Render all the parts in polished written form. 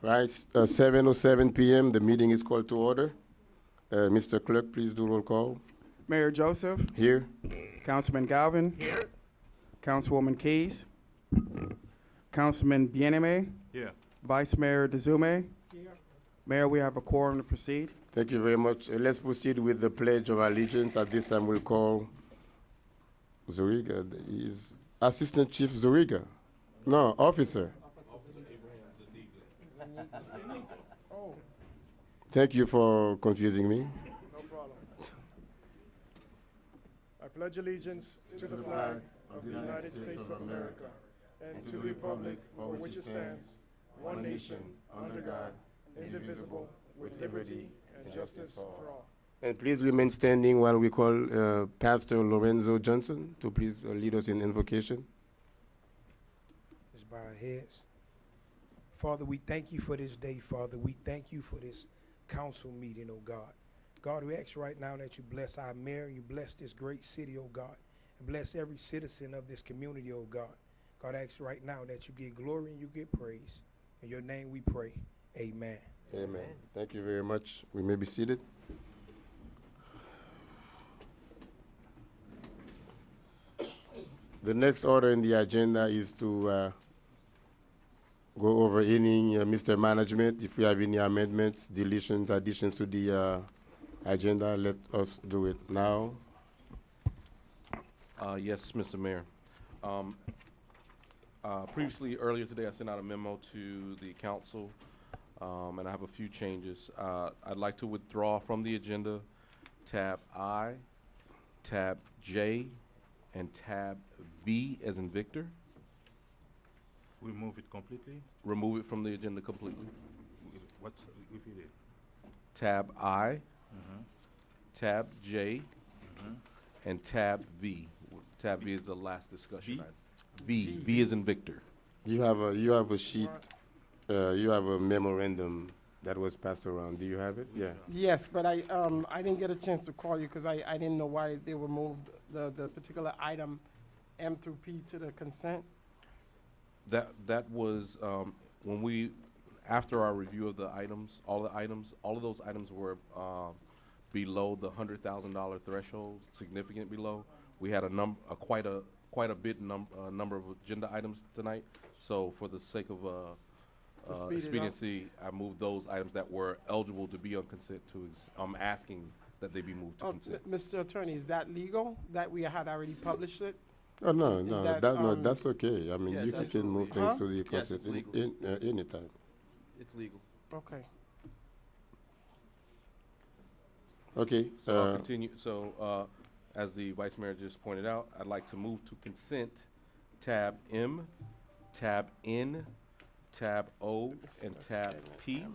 Right, 7:07 p.m. The meeting is called to order. Mr. Clerk, please do roll call. Mayor Joseph, Here. Councilman Galvin. Here. Councilwoman Keys. Councilman Bieneme. Here. Vice Mayor Dezume. Here. Mayor, we have a quorum to proceed. Thank you very much. Let's proceed with the Pledge of Allegiance. At this time, we'll call Zuriga. Is Assistant Chief Zuriga? No, Officer. Thank you for confusing me. No problem. I pledge allegiance to the flag of the United States of America and to the republic for which it stands, one nation, under God, indivisible, with liberty and justice for all. And please remain standing while we call Pastor Lorenzo Johnson to please lead us in invocation. Let's bow our heads. Father, we thank you for this day, Father. We thank you for this council meeting, oh God. God, we ask right now that you bless our mayor, you bless this great city, oh God, and bless every citizen of this community, oh God. God, I ask right now that you get glory and you get praise. In your name we pray. Amen. Amen. Thank you very much. We may be seated. The next order in the agenda is to go over any Mr. Management. If we have any amendments, deletions, additions to the agenda, let us do it now. Yes, Mr. Mayor. Previously, earlier today, I sent out a memo to the council, and I have a few changes. I'd like to withdraw from the agenda tab I, tab J, and tab V as in Victor. Remove it completely? Remove it from the agenda completely. What's, repeat it. Tab I, tab J, and tab V. Tab V is the last discussion V? item. V is in Victor. You have a sheet, you have a memorandum that was passed around. Do you have it? Yeah. Yes, but I didn't get a chance to call you because I didn't know why they were moved, the particular item M through P to the consent. That was when we, after our review of the items, all of those items were below the $100,000 threshold, significant below. We had quite a bit number of agenda items tonight. So for the sake of expediency, I moved those items that were eligible to be on consent to. I'm asking that they be moved to consent. Mr. Attorney, is that legal, that we had already published it? Oh, no, Is no, that, no, that's okay. I mean, Yes, you can absolutely. move things to the Yes, consent it's legal. anytime. It's legal. Okay. Okay. So I'll continue. So as the Vice Mayor just pointed out, I'd like to move to consent tab M, tab N, tab O, and tab P.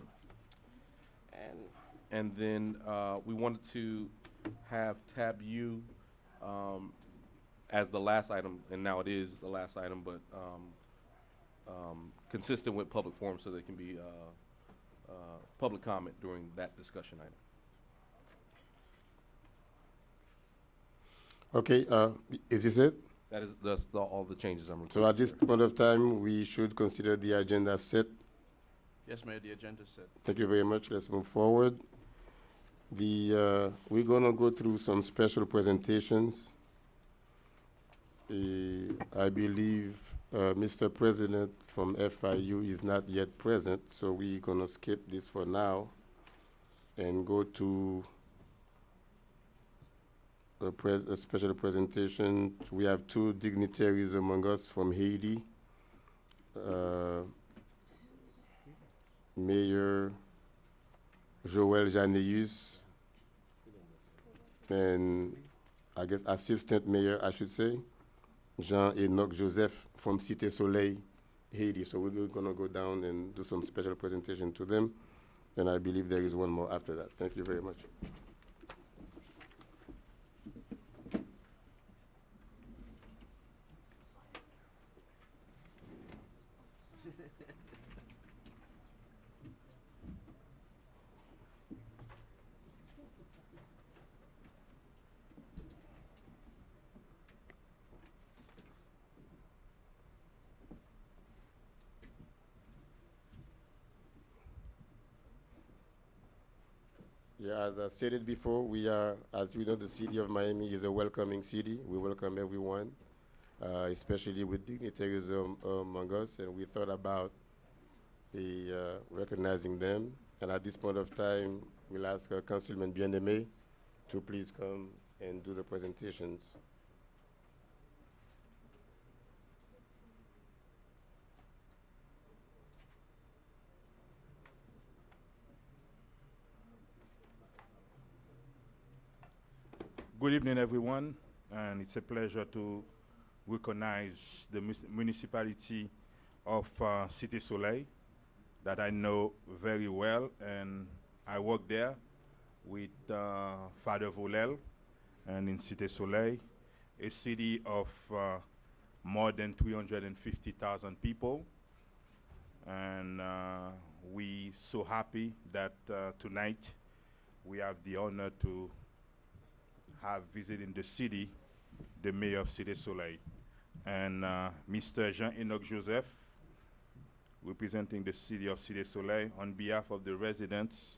And then we wanted to have tab U as the last item, and now it is the last item, but consistent with public forum so there can be public comment during that discussion item. Okay, is this it? That's all the changes I'm So at this requesting. point of time, we should consider the agenda set. Yes, Mayor, the agenda is set. Thank you very much. Let's move forward. We're gonna go through some special presentations. I believe Mr. President from FIU is not yet present, so we're gonna skip this for now and go to a special presentation. We have two dignitaries among us from Haiti. Mayor Joël Janeus and I guess Assistant Mayor, I should say, Jean-Enoch Joseph from Cité Soleil, Haiti. So we're gonna go down and do some special presentation to them. And I believe there is one more after that. Thank you very much. Yeah, as I stated before, we are, as you know, the city of Miami is a welcoming city. We welcome everyone, especially with dignitaries among us, and we thought about recognizing them. And at this point of time, we'll ask Councilman Bien-Aimé to please come and do the presentations. Good evening, everyone, and it's a pleasure to recognize the municipality of Cité Soleil that I know very well, and I work there with Father Volel, and in Cité Soleil, a city of more than 350,000 people, and we so happy that tonight we have the honor to have visited the city, the mayor of Cité Soleil, and Mr. Jean-Enoch Joseph, representing the city of Cité Soleil. On behalf of the residents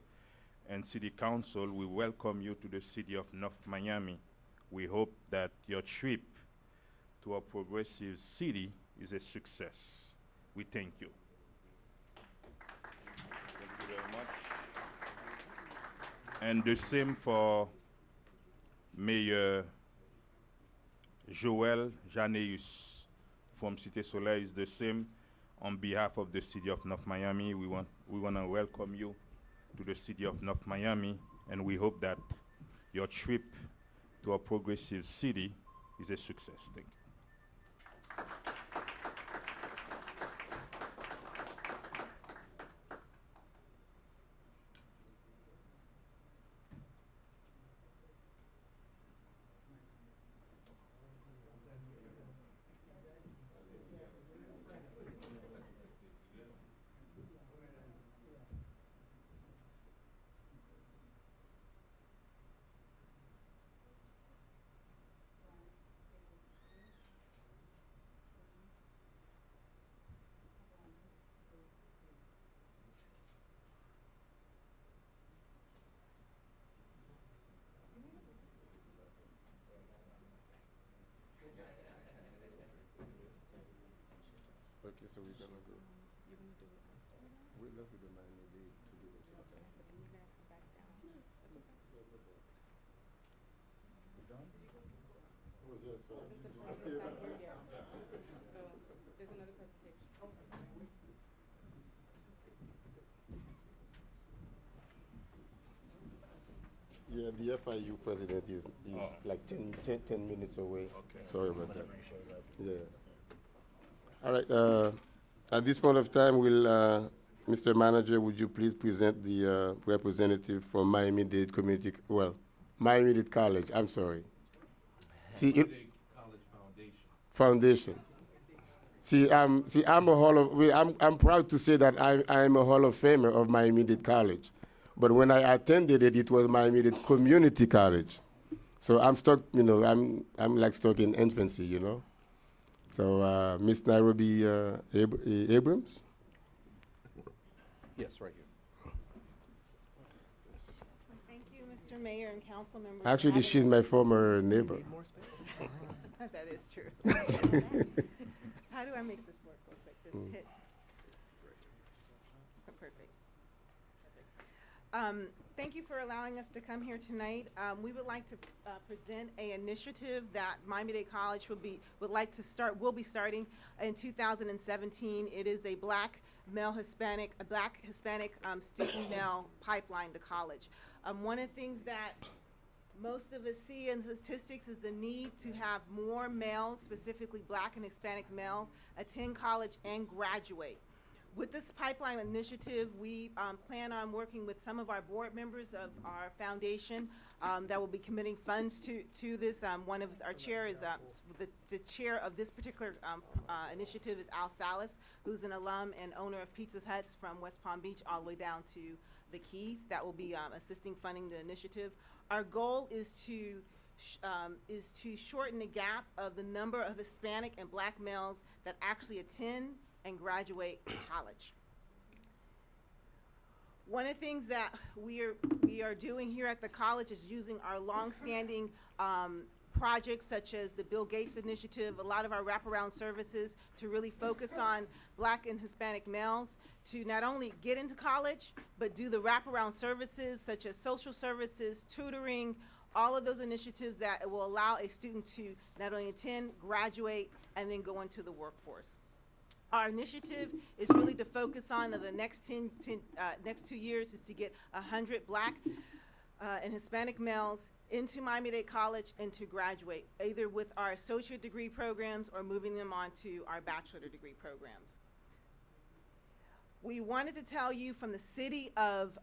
and city council, we welcome you to the city of North Miami. We hope that your trip to a progressive city is a success. We thank you. Thank you very much. And the same for Mayor Joël Janeus from Cité Soleil is the same. On behalf of the city of North Miami, we want to welcome you to the city of North Miami, and we hope that your trip to a progressive city is a success. Thank you. Okay, so we're gonna go. Let's do the Miami-Dade to do it. Oh, yeah, so There's another presentation. yeah, the FIU president is like 10 minutes away. Okay. Sorry about that. Yeah. All right. At this point of time, will Mr. Manager, would you please present the representative from Miami-Dade Community, Miami-Dade College. I'm sorry. See, College Foundation. Foundation. I'm a I'm proud to say that I'm a Hall of Famer of Miami-Dade College, but when I attended it, it was Miami-Dade Community College. So I'm stuck, I'm like stuck in infancy, So, Ms. Nairobi Abrams? Yes, right here. Thank you, Mr. Mayor and council members. for Actually, having she's us. my former neighbor. That is true. How do I make this work real quick? Just hit. Oh, perfect. Thank you for allowing us to come here tonight. We would like to present an initiative that Miami-Dade College will be starting in 2017. It is a black Hispanic student male pipeline to college. One of the things that most of us see in statistics is the need to have more males, specifically black and Hispanic males, attend college and graduate. With this pipeline initiative, we plan on working with some of our board members of our foundation that will be committing funds to this. One of our chair is the chair of this particular initiative is Al Salas, who's an alum and owner of Pizza Huts from West Palm Beach all the way down to the Keys. That will be assisting funding the initiative. Our goal is to shorten the gap of the number of Hispanic and black males that actually attend and graduate college. One of the things that we are doing here at the college is using our longstanding projects such as the Bill Gates Initiative, a lot of our wraparound services to really focus on Black and Hispanic males to not only get into college, but do the wraparound services such as social services, tutoring, all of those initiatives that will allow a student to not only attend, graduate, and then go into the workforce. Our initiative is really to focus on the next 2 years is to get 100 Black and Hispanic males into Miami-Dade College and to graduate, either with our associate degree programs or moving them on to our bachelor degree programs. We wanted to tell you from the city of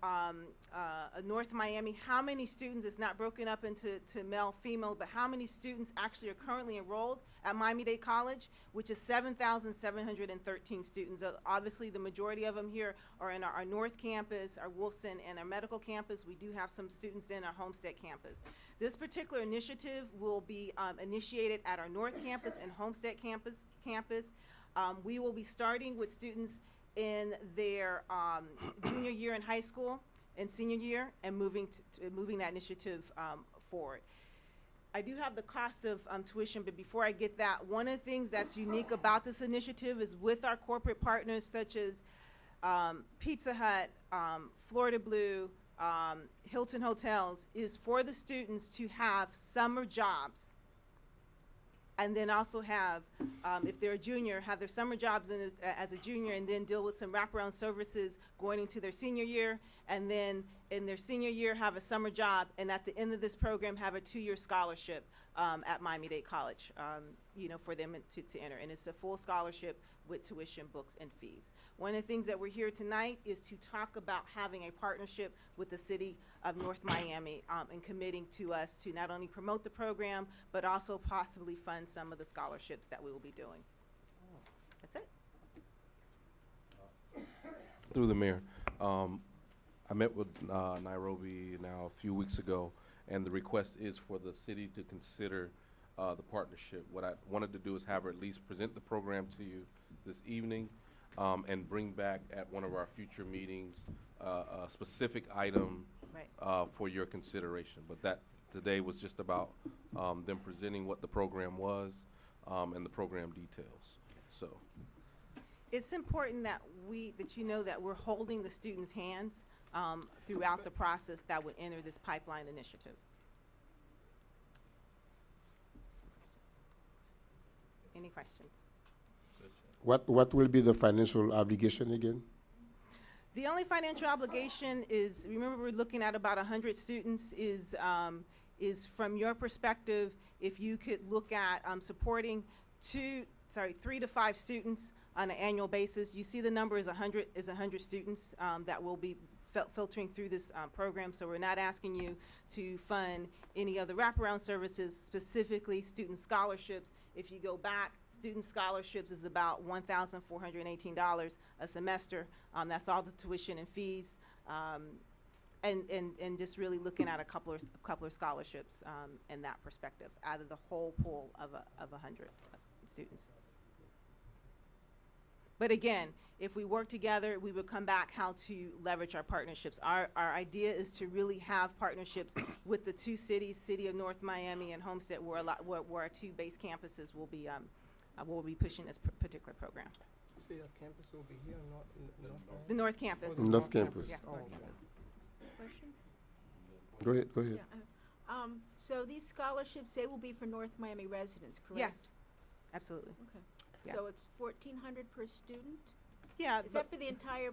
North Miami how many students, it's not broken up into male, female, but how many students actually are currently enrolled at Miami-Dade College, which is 7,713 students. Obviously, the majority of them here are in our North Campus, our Wolfson, and our medical campus. We do have some students in our Homestead campus. This particular initiative will be initiated at our North Campus and Homestead campus. We will be starting with students in their junior year in high school and senior year, and moving that initiative forward. I do have the cost of tuition, but before I get that, one of the things that's unique about this initiative is with our corporate partners such as Pizza Hut, Florida Blue, Hilton Hotels, is for the students to have summer jobs, and then also have, if they're a junior, have their summer jobs as a junior, and then deal with some wraparound services going into their senior year, and then in their senior year have a summer job, and at the end of this program have a 2-year scholarship at Miami-Dade College, you know, for them to enter. And it's a full scholarship with tuition, books, and fees. One of the things that we're here tonight is to talk about having a partnership with the city of North Miami and committing to us to not only promote the program, but also possibly fund some of the scholarships that we will be doing. That's it. Through the mayor, I met with Nairobi now a few weeks ago, and the request is for the city to consider the partnership. What I wanted to do is have her at least present the program to you this evening, and bring back at one of our future meetings a specific item for your consideration. But that today was just about them presenting what the program was and the program details. So It's important that you know that we're holding the students' hands throughout the process that would enter this pipeline initiative. Any questions? What will be the financial obligation again? The only financial obligation is, remember, we're looking at about 100 students, is from your perspective, if you could look at supporting 3 to 5 students on an annual basis. You see the number is 100 students that will be filtering through this program, so we're not asking you to fund any other wraparound services, specifically student scholarships. If you go back, student scholarships is about $1,418 a semester. That's all the tuition and fees, and just really looking at a couple of scholarships in that perspective out of the whole pool of 100 students. But again, if we work together, we would come back how to leverage our partnerships. Our idea is to really have partnerships with the 2 cities, City of North Miami and Homestead, where our 2 base campuses will be pushing this particular program. See, our campus will be here, not in North. The North Campus. North Campus. Yeah, Oh, North okay. Campus. Question? Go ahead. Yeah. So these scholarships, they will be for North Miami residents, correct? Yes, absolutely. Okay. Yeah. So it's $1,400 per student? Yeah, Is that for the entire,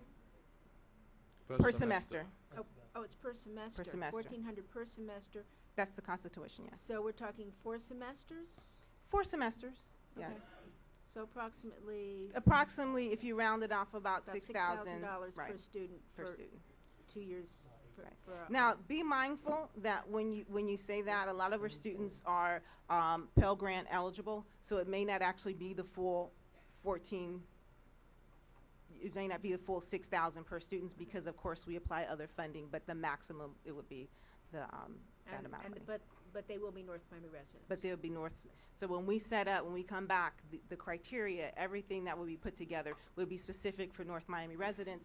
per semester. oh, it's per semester? Per semester. $1,400 per semester. That's the cost of tuition, yes. So we're talking 4 semesters? 4 semesters, yes. Okay. So approximately Approximately, if you round it off, about about $6,000 $6,000 right, per student per for student. 2 years. Right. For Now, be mindful that when you say that, a lot of our students are Pell Grant eligible, so it may not actually be the full 14. It may not be the full 6,000 per student because, of course, we apply other funding, but the maximum it would be that amount of money. But they will be North Miami residents. But there would be North. So when we come back, the criteria, everything that will be put together will be specific for North Miami residents.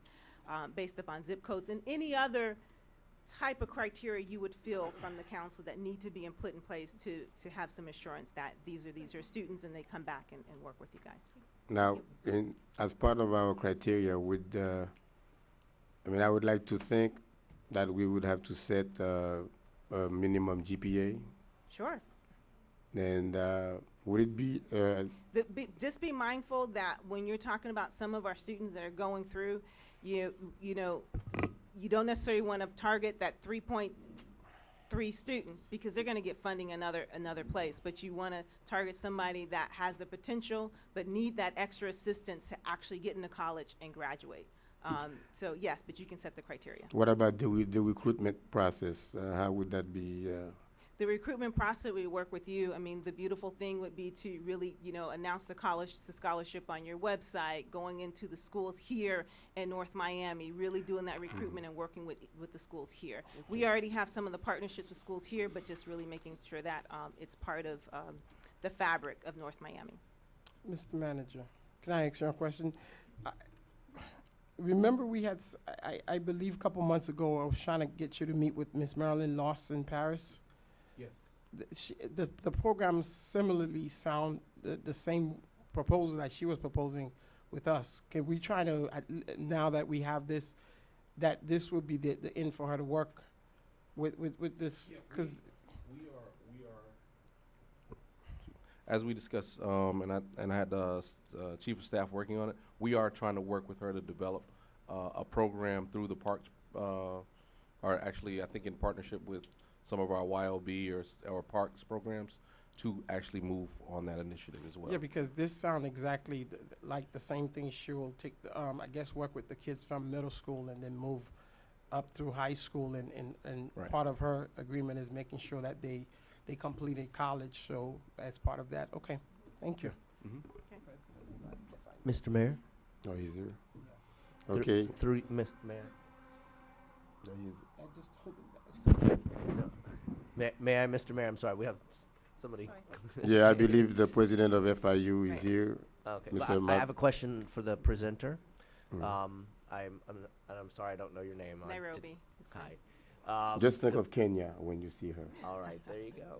based upon zip codes and any other type of criteria you would feel from the council that need to be put in place to have some assurance that these are your students and they come back and work with you guys. Now, as part of our criteria, I would like to think that we would have to set a minimum GPA. Sure. And would it be, Just be mindful that when you're talking about some of our students that are going through, you don't necessarily want to target that 3.3 student because they're going to get funding another place, but you want to target somebody that has the potential but need that extra assistance to actually get into college and graduate. So yes, but you can set the criteria. what about the recruitment process? How would that be? The recruitment process, we work with you. I mean, the beautiful thing would be to really, announce the scholarship on your website, going into the schools here in North Miami, really doing that recruitment and working with the schools here. We already have some of the partnerships with schools here, but just really making sure that it's part of the fabric of North Miami. Mr. Manager, can I ask you a question? Remember we had, I believe a couple months ago, I was trying to get you to meet with Miss Marilyn Lawson Paris. Yes. The program similarly sound the same proposal that she was proposing with us. Can we try to, now that we have this, that this would be the end for her to work with this? Because we are. As we discussed, and I had the chief of staff working on it. We are trying to work with her to develop a program through the parks, or actually, I think in partnership with some of our YLB or parks programs to actually move on that initiative as well. yeah, because this sound exactly like the same thing. She will take, I guess, work with the kids from middle school and then move up through high school. And Right. part of her agreement is making sure that they completed college. So as part of that, okay, thank you. Mr. Mayor? Oh, he's here. Okay. Through Miss Mayor. No, he's- May I, Mr. Mayor? I'm sorry, we have somebody. Yeah, I believe the president of FIU is Right. here. Okay, Mr. I Mac- have a question for the presenter. Mm. I'm sorry, I don't know your name. I did- Nairobi. Hi. Just think of Kenya when you see her. All right, there you go.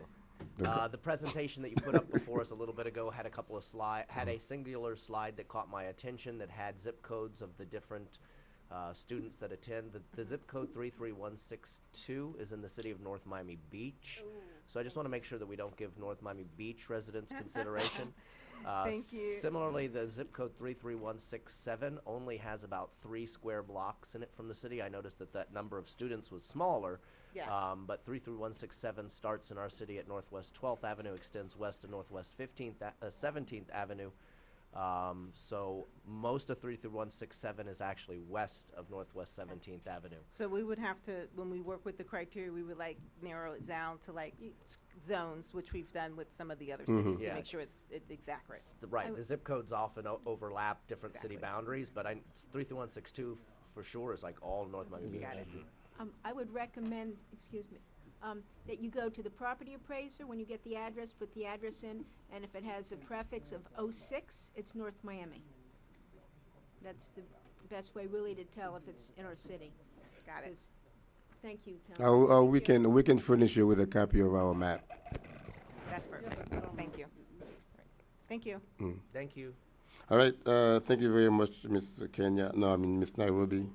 The co- The presentation that you put up before us a little bit ago had a couple of had a singular slide that caught my attention that had zip codes of the different students that attend. The zip code 33162 is in the city of North Miami Beach. So I just want to make sure that we don't give North Miami Beach residents consideration. Thank you. Similarly, the zip code 33167 only has about 3 square blocks in it from the city. I noticed that number of students was smaller. Yeah. But 33167 starts in our city at Northwest 12th Avenue, extends west to Northwest 17th Avenue. So most of 33167 is actually west of Northwest 17th Avenue. So we would have to, when we work with the criteria, we would narrow it down to zones, which we've done with some of the other cities to Yeah. make sure it's exact. Right, the zip codes often overlap different city boundaries, but 33162 for sure is like all North Miami Beach. Got it. I would recommend, excuse me, that you go to the property appraiser, when you get the address, put the address in, and if it has a prefix of 06, it's North Miami. That's the best way really to tell if it's in our city. Got it. 'Cause- Thank you, Councilman. we can furnish you with a copy of our map. That's perfect. Thank you. Thank you. Thank you. All right. Thank you very much, Ms. Kenya. No, I mean Ms. Nairobi.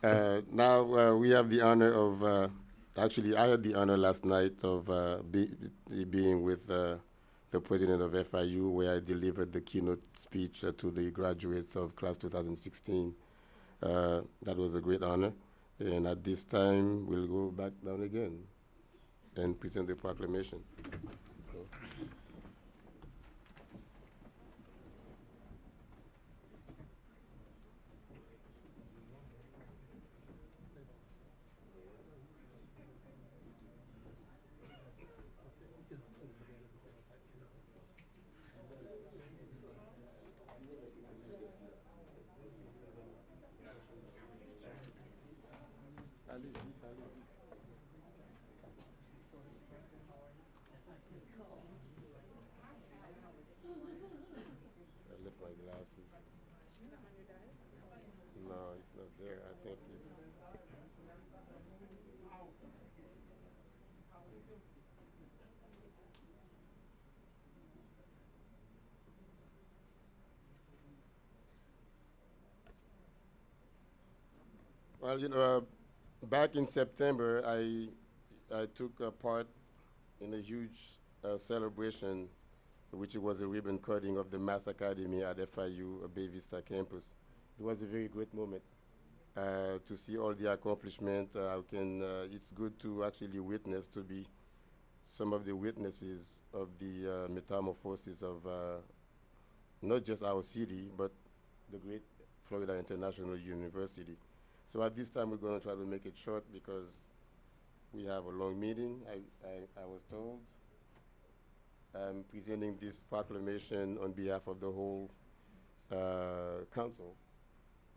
Now we have the honor of. Actually, I had the honor last night of being with the president of FIU, where I delivered the keynote speech to the graduates of class 2016. That was a great honor. And at this time, we'll go back down again and present the proclamation. So. there. I think it's. Well, back in September, I took part in a huge celebration, which was a ribbon cutting of the Mass Academy at FIU Bay Vista campus. It was a very great moment to see all the accomplishment. It's good to actually witness, to be some of the witnesses of the metamorphosis of not just our city, but the great Florida International University. So at this time, we're going to try to make it short because we have a long meeting, I was told. I'm presenting this proclamation on behalf of the whole council.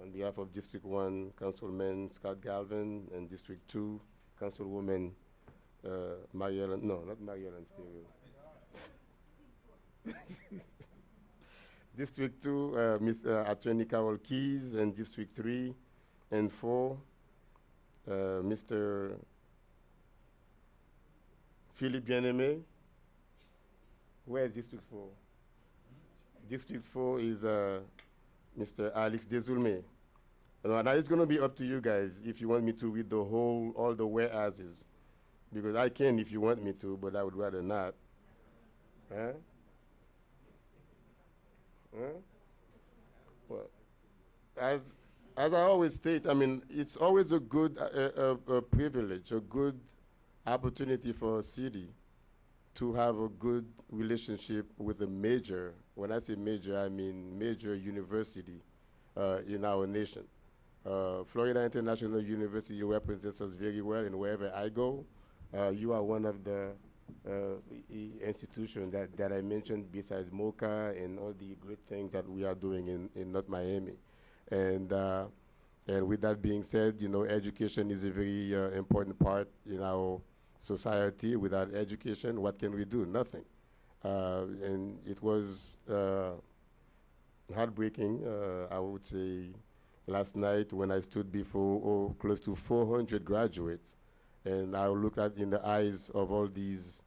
On behalf of District 1, Councilman Scott Galvin, and District 2, Councilwoman Mariellen, no, not Mariellen Stereo. District 2, Attorney Carol Keys, and District 3 and 4, Mr. Philippe Bien-Aimé. Where is District 4? District 4 is Mr. Alex Desulme. Now it's going to be up to you guys if you want me to read all the whereases, because I can if you want me to, but I would rather not. Huh? Huh? Well, as I always state, I mean, it's always a good privilege, a good opportunity for a city to have a good relationship with a major, when I say major, I mean major university in our nation. Florida International University represents us very well, and wherever I go, you are one of the institutions that I mentioned besides MOCA and all the great things that we are doing in North Miami. And with that being said, education is a very important part in our society. Without education, what can we do? Nothing. And it was heartbreaking, I would say, last night when I stood before close to 400 graduates, and I looked in the eyes of all these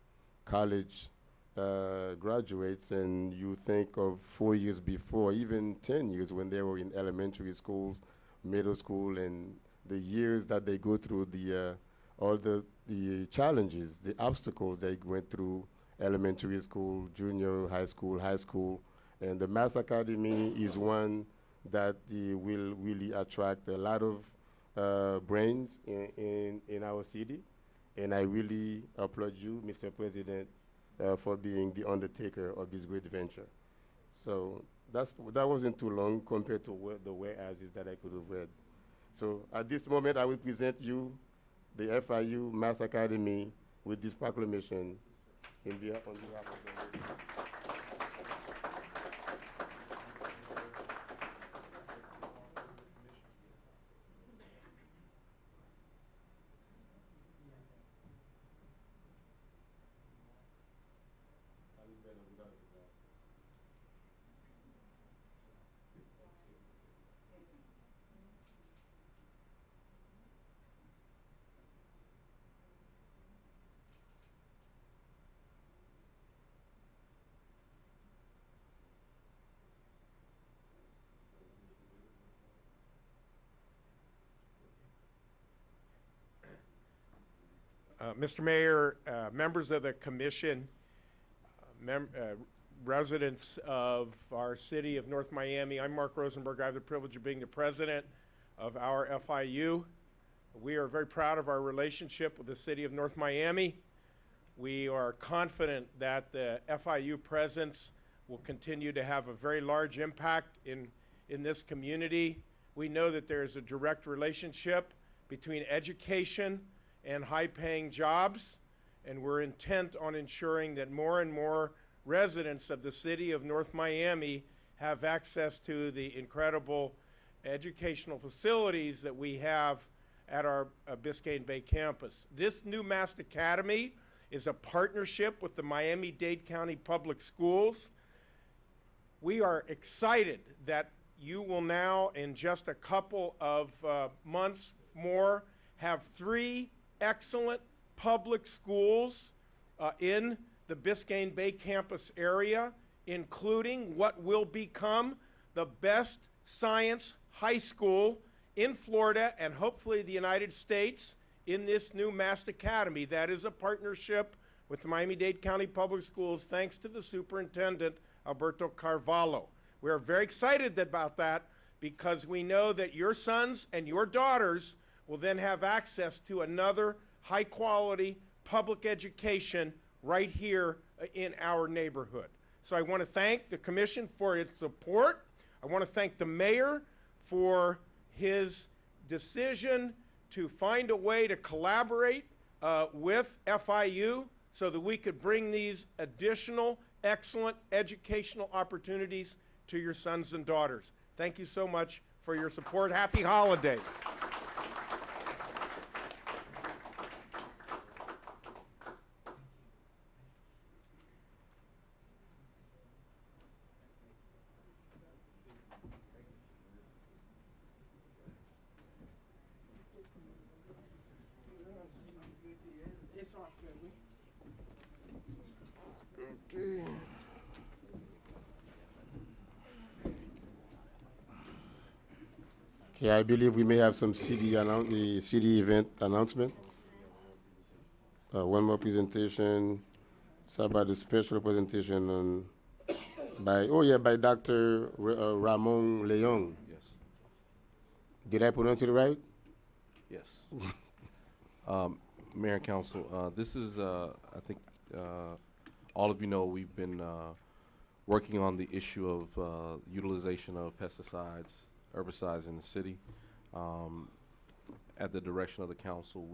college graduates, and you think of 4 years before, even 10 years when they were in elementary schools, middle school, and the years that they go through, all the challenges, the obstacles they went through, elementary school, junior high school, and the Mass Academy is one that will really attract a lot of brains in our city. And I really applaud you, Mr. President, for being the undertaker of this great venture. So that wasn't too long compared to the whereases that I could have read. So at this moment, I will present you the FIU Mass Academy with this proclamation on behalf of the Mr. Mayor, members of the commission, residents of our city of North Miami, I'm Mark Rosenberg. I have the privilege of being the president of our FIU. We are very proud of our relationship with the city of North Miami. We are confident that the FIU presence will continue to have a very large impact in this community. We know that there is a direct relationship between education and high-paying jobs, and we're intent on ensuring that more and more residents of the city of North Miami have access to the incredible educational facilities that we have at our Biscayne Bay campus. This new Mass Academy is a partnership with the Miami-Dade County Public Schools. We are excited that you will now, in just a couple of months more, have 3 excellent public schools in the Biscayne Bay campus area, including what will become the best science high school in Florida and hopefully the United States in this new Mast Academy. That is a partnership with the Miami-Dade County Public Schools, thanks to the superintendent, Alberto Carvalho. We are very excited about that because we know that your sons and your daughters will then have access to another high-quality public education right here in our neighborhood. So I want to thank the commission for its support. I want to thank the mayor for his decision to find a way to collaborate with FIU so that we could bring these additional excellent educational opportunities to your sons and daughters. Thank you so much for your support. Happy holidays. Okay, I believe we may have some the CD event announcement. One more presentation. It's about the special presentation on by Dr. Ramon Leon. Yes. Did I pronounce it right? Yes. Mayor and Council, this is, I think, all of you know we've been working on the issue of utilization of pesticides, herbicides in the city. At the direction of the council,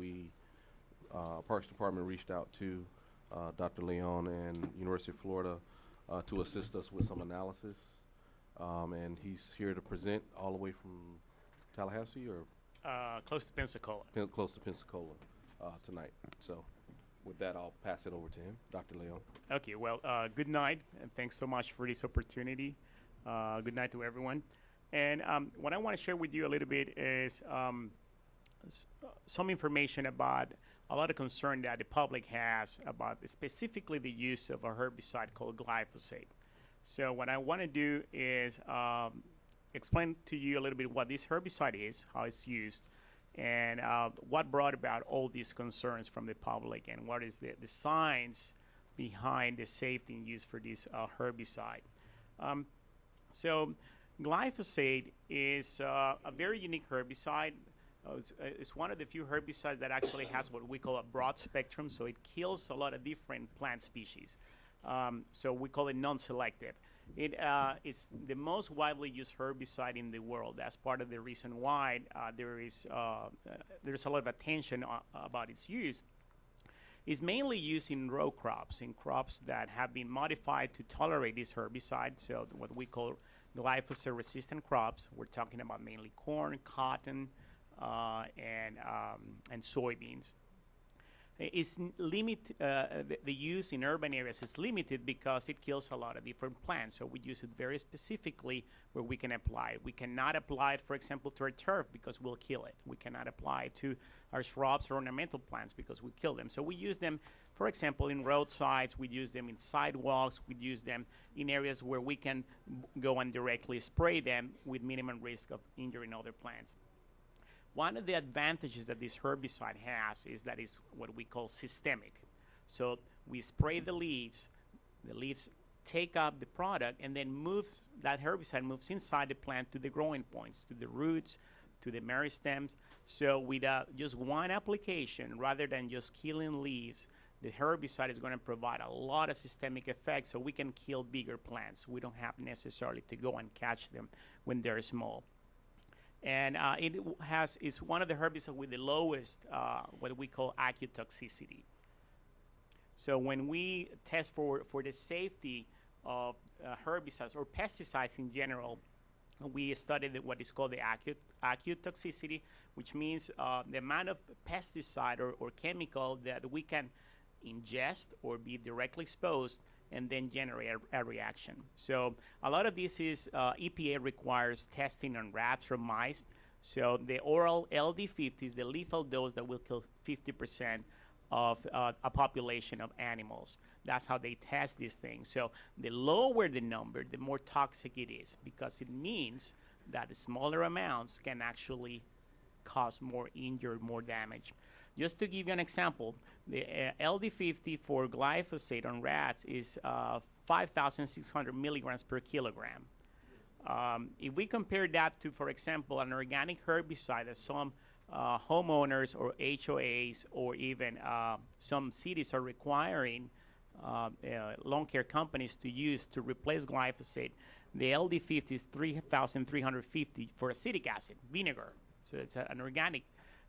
Parks Department reached out to Dr. Leon and University of Florida to assist us with some analysis. And he's here to present all the way from Tallahassee or? Close to Pensacola. Close to Pensacola tonight. So with that, I'll pass it over to him, Dr. Leon. Okay, well, good night, and thanks so much for this opportunity. Good night to everyone. And what I want to share with you a little bit is some information about a lot of concern that the public has about specifically the use of a herbicide called glyphosate. So what I want to do is explain to you a little bit what this herbicide is, how it's used, and what brought about all these concerns from the public, and what is the science behind the safety and use for this herbicide. So glyphosate is a very unique herbicide. It's one of the few herbicides that actually has what we call a broad spectrum, so it kills a lot of different plant species. So we call it non-selective. It is the most widely used herbicide in the world. That's part of the reason why there's a lot of attention about its use. It's mainly used in row crops, in crops that have been modified to tolerate this herbicide, so what we call glyphosate-resistant crops. We're talking about mainly corn, cotton, and soybeans. It's the use in urban areas is limited because it kills a lot of different plants. So we use it very specifically where we can apply it. We cannot apply it, for example, to our turf because we'll kill it. We cannot apply it to our shrubs or ornamental plants because we kill them. So we use them, for example, in roadsides. We use them in sidewalks. We use them in areas where we can go and directly spray them with minimum risk of injuring other plants. One of the advantages that this herbicide has is that it's what we call systemic. So we spray the leaves take up the product, and then that herbicide moves inside the plant to the growing points, to the roots, to the meristems. So with just one application, rather than just killing leaves, the herbicide is going to provide a lot of systemic effects, so we can kill bigger plants. We don't have necessarily to go and catch them when they're small. And it's one of the herbicides with the lowest, what we call acute toxicity. So when we test for the safety of herbicides or pesticides in general, we studied what is called the acute toxicity, which means the amount of pesticide or chemical that we can ingest or be directly exposed and then generate a reaction. So a lot of this is EPA requires testing on rats or mice. So the oral LD50 is the lethal dose that will kill 50% of a population of animals. That's how they test these things. So the lower the number, the more toxic it is, because it means that the smaller amounts can actually cause more injury, more damage. Just to give you an example, the LD50 for glyphosate on rats is 5,600 milligrams per kilogram. If we compare that to, for example, an organic herbicide that some homeowners or HOAs or even some cities are requiring lawn care companies to use to replace glyphosate, the LD50 is 3,350 for acetic acid, vinegar. So it's an organic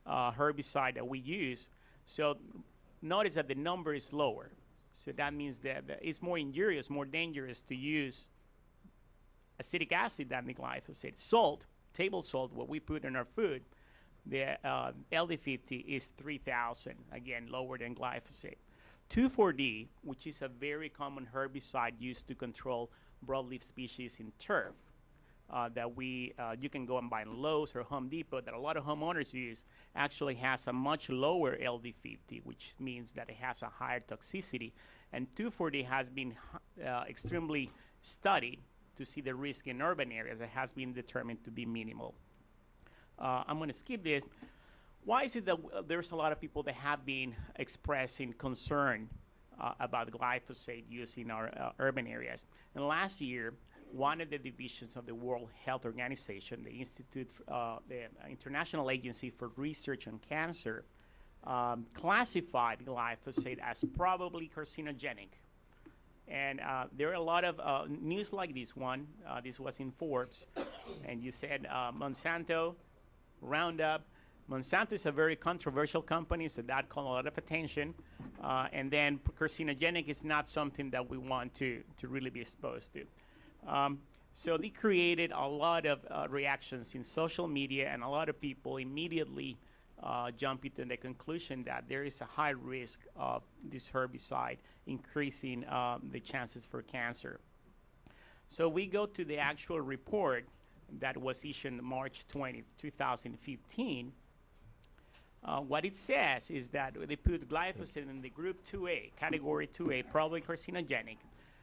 herbicide that we use. So notice that the number is lower. So that means that it's more injurious, more dangerous to use acetic acid than the glyphosate. Salt, table salt, what we put in our food, the LD50 is 3,000, again, lower than glyphosate. 2,4-D, which is a very common herbicide used to control broadleaf species in turf, that you can go and buy in Lowe's or Home Depot, that a lot of homeowners use, actually has a much lower LD50, which means that it has a higher toxicity. And 2,4-D has been extremely studied to see the risk in urban areas. It has been determined to be minimal. I'm going to skip this. Why is it that there's a lot of people that have been expressing concern about glyphosate use in our urban areas? And last year, one of the divisions of the World Health Organization, the International Agency for Research on Cancer, classified glyphosate as probably carcinogenic. And there are a lot of news like this one. This was in Forbes. And you said Monsanto, Roundup. Monsanto is a very controversial company, so that caught a lot of attention. And then carcinogenic is not something that we want to really be exposed to. So they created a lot of reactions in social media, and a lot of people immediately jump into the conclusion that there is a high risk of this herbicide increasing the chances for cancer. So we go to the actual report that was issued March 20, 2015. What it says is that they put glyphosate in the group 2A, category 2A, probably carcinogenic,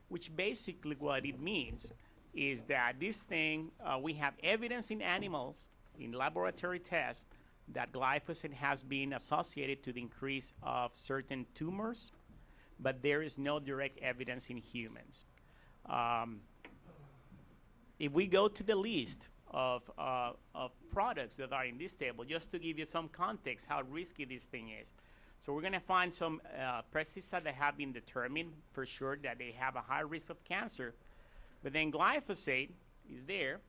which basically what it means is that this thing, we have evidence in animals, in laboratory tests, that glyphosate has been associated to the increase of certain tumors, but there is no direct evidence in humans. If we go to the list of products that are in this table, just to give you some context how risky this thing is. So we're going to find some pesticides that have been determined for sure that they have a high risk of cancer. But then glyphosate is there.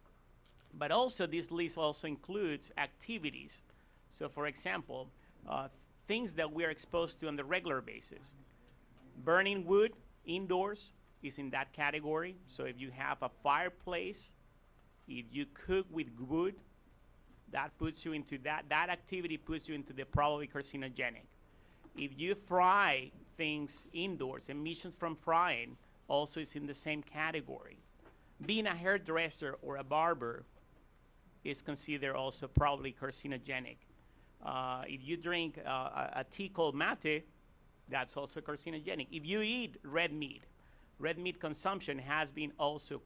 But also this list also includes activities. So for example, things that we are exposed to on the regular basis. Burning wood indoors is in that category. So if you have a fireplace, if you cook with wood, that puts you into that activity puts you into the probably carcinogenic. If you fry things indoors, emissions from frying also is in the same category. Being a hairdresser or a barber is considered also probably carcinogenic. If you drink a tea called mate, that's also carcinogenic. If you eat red meat consumption has been also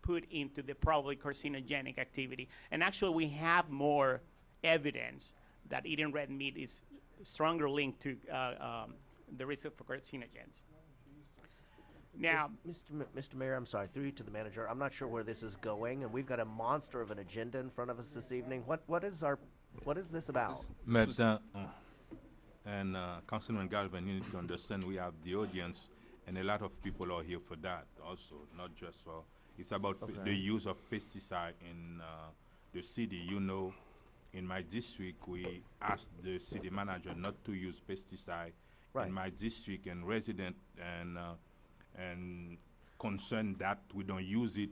put into the probably carcinogenic activity. And actually we have more evidence that eating red meat is stronger linked to the risk for carcinogens. Now, Mr. Mayor, I'm sorry, through you to the manager. I'm not sure where this is going, and we've got a monster of an agenda in front of us this evening. What is this about? And Councilman Galvin, you need to understand we have the audience, and a lot of people are here for that also, not just for. It's about the use of pesticide in the city. You know, in my district, we asked the city manager not to use pesticide in my district, and resident and concerned that we don't use it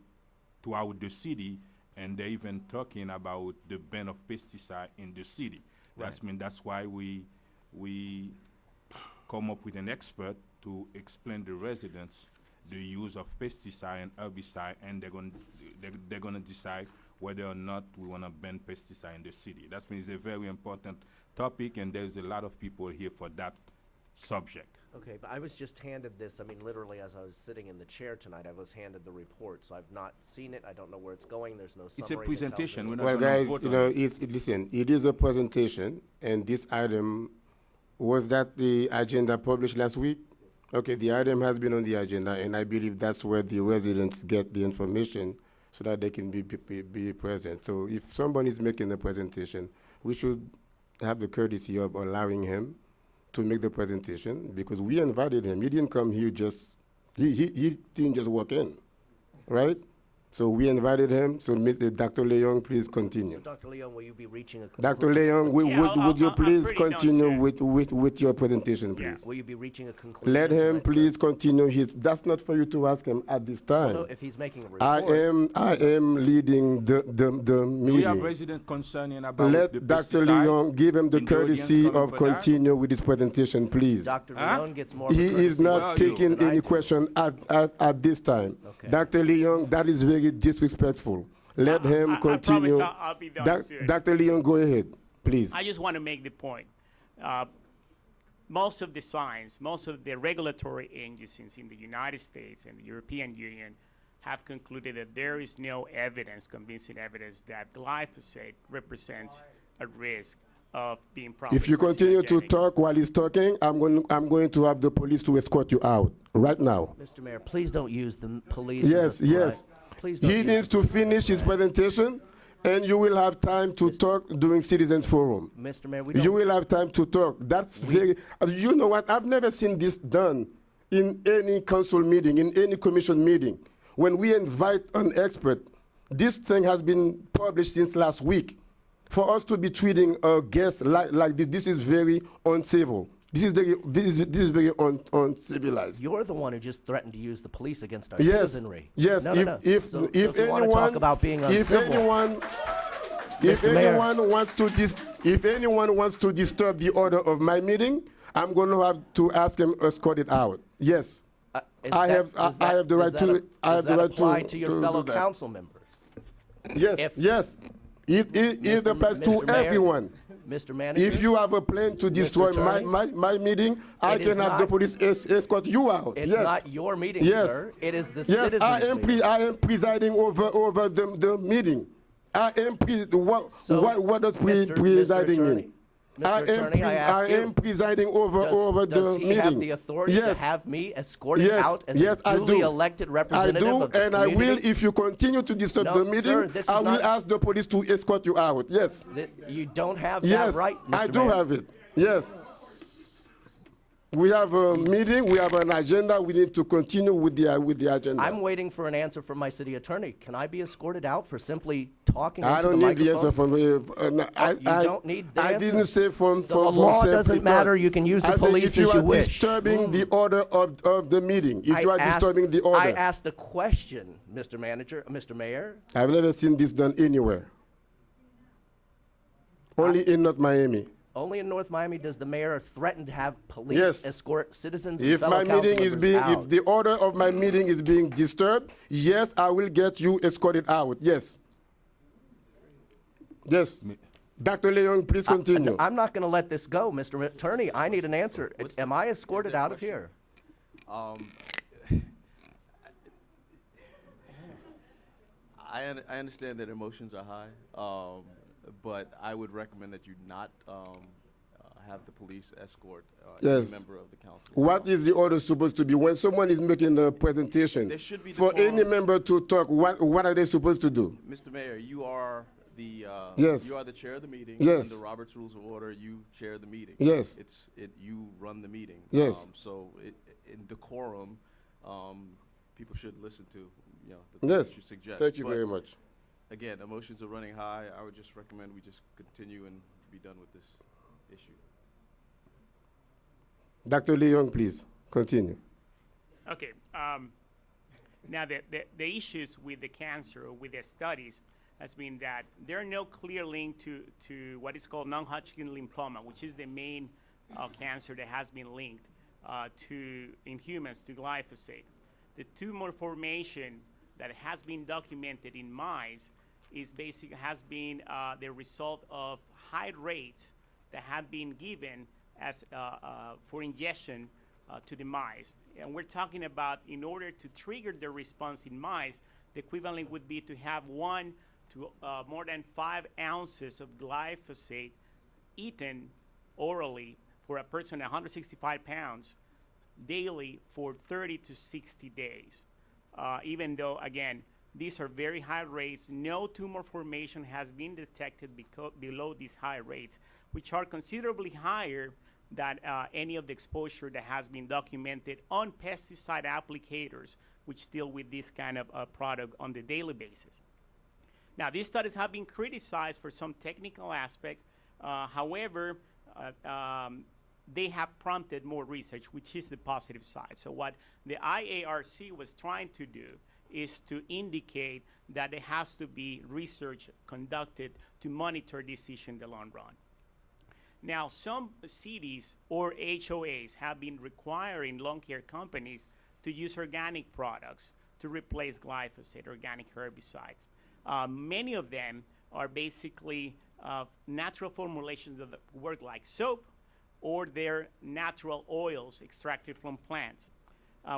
throughout the city, and they're even talking about the ban of pesticide in the city. That's why we come up with an expert to explain the residents the use of pesticide and herbicide, and they're gonna decide whether or not we wanna ban pesticide in the city. That means it's a very important topic, and there's a lot of people here for that subject. Okay, but I was just handed this, I mean, literally as I was sitting in the chair tonight, I was handed the report, so I've not seen it, I don't know where it's going, there's no It's a summary that tells presentation, me- we're not Well, gonna guys, vote you on know, it. listen, it is a presentation, and this item, was that the agenda published last week? Okay, the item has been on the agenda, and I believe that's where the residents get the information so that they can be present. So if someone is making a presentation, we should have the courtesy of allowing him to make the presentation, because we invited him. He didn't come here he didn't just walk in, right? So we invited him, so Mr. Dr. Leong, please continue. So Dr. Leon, will you be reaching a Dr. conclusion? Leong, would you I'm please pretty done, continue sir. with your presentation, please? Yeah. Will you be reaching a conclusion? Let him tonight, sir? please continue his, that's not for you to ask him at this time. No, if he's making a report. I am leading the We have meeting. residents concerning about the Let Dr. pesticide. Leong give him the in the audience courtesy coming of for that. continue with his presentation, please. Dr. Huh? Leon gets more of a He is courtesy not Where are you? taking than I any do. question at this time. Okay. Dr. Leong, that is very disrespectful. Let him I continue. promise I'll be done soon. Dr. Leong, go ahead, please. I just want to make the point. Most of the science, most of the regulatory agencies in the United States and the European Union have concluded that there is no evidence, convincing evidence, that glyphosate represents a risk of being properly If you continue to carcinogenic. talk while he's talking, I'm going to have the police to escort you out right now. Mr. Mayor, please don't use the police. Yes, as a yes. threat. Please don't He use needs the to finish his presentation, and you will have time to talk during Citizens Forum. Mr. Mayor, we don't. You will have time to talk. That's very, you know what, I've never seen this done in any council meeting, in any commission meeting. When we invite an expert, this thing has been published since last week. For us to be treating a guest like this is very uncivil. This is very uncivilized. You're the one who just threatened to use the police against our Yes, citizenry. yes. No, no, no. If So if you want to anyone talk about being if uncivil, Mr. Mayor. if anyone wants to disturb the order of my meeting, I'm going to have to ask him escorted out. Yes, I have the right to. I have the right apply to your to fellow do that. council members. Yes, If- yes. It applies to Mr. Mayor, everyone. Mr. Manager. If you have a plan to destroy Attorney, my meeting, I it is can have the not- police escort you out. It's yes. not your meeting, Yes. sir. It is the Yes, citizens' meeting. I am presiding over the meeting. I am what does Mr. presiding Attorney, mean? Mr. Attorney, I ask you, am presiding over does the he meeting. have the authority to yes. have me escorted Yes, out as yes, a I duly do. elected I representative do, of the and I will, community? if you continue to disturb No, the meeting, sir, this is I will not- ask the police to escort you out. Yes. You don't have Yes, that right, Mr. I do Mayor. have it. Yes. We have a meeting, we have an agenda, we need to continue with the agenda. I'm waiting for an answer from my city attorney. Can I be escorted out for simply talking I into don't the need the microphone? answer from no, You don't need the I answer? didn't say from So the law simply doesn't talk. matter, you can use the I said police if you as you are wish. disturbing the order of the meeting, if you are disturbing the order. I asked a question, Mr. Manager, Mr. Mayor. I've never seen this done anywhere. Only in North Miami. Only in North Miami does the mayor threaten to have police Yes. escort citizens and If fellow my council meeting is members being, out. if the order of my meeting is being disturbed, yes, I will get you escorted out. Yes. Yes. Dr. Leon, please continue. I'm not going to let this go, Mr. Attorney. I need an answer. Am I escorted out of here? I understand that emotions are high, but I would recommend that you not have the police escort Yes. any member of the council. What is the order supposed to be? When someone is making a presentation, There should be for decorum. any member to talk, what are they supposed to do? Mr. Mayor, you are the Yes. you are the chair of the meeting. Yes. Under Robert's Rules of Order, you chair the meeting. Yes. You run the meeting. Yes. So in decorum, people should listen to the Yes. things you suggest. Thank you But very much. Again, emotions are running high. I would just recommend we just continue and be done with this issue. Dr. Leon, please continue. Okay. Now, the issues with the cancer, or with the studies, has been that there are no clear link to what is called non-Hodgkin lymphoma, which is the main cancer that has been linked in humans to glyphosate. the tumor formation that has been documented in mice has been the result of high rates that have been given as for ingestion to the mice. And we're talking about, in order to trigger the response in mice, the equivalent would be to have 1 to more than 5 ounces of glyphosate eaten orally for a person 165 pounds daily for 30 to 60 days. Even though, again, these are very high rates, no tumor formation has been detected below these high rates, which are considerably higher than any of the exposure that has been documented on pesticide applicators, which deal with this kind of product on the daily basis. Now, these studies have been criticized for some technical aspects. However, they have prompted more research, which is the positive side. So what the IARC was trying to do is to indicate that there has to be research conducted to monitor this issue in the long run. Now, some cities or HOAs have been requiring lawn care companies to use organic products to replace glyphosate, organic herbicides. Many of them are basically natural formulations that work like soap, or they're natural oils extracted from plants.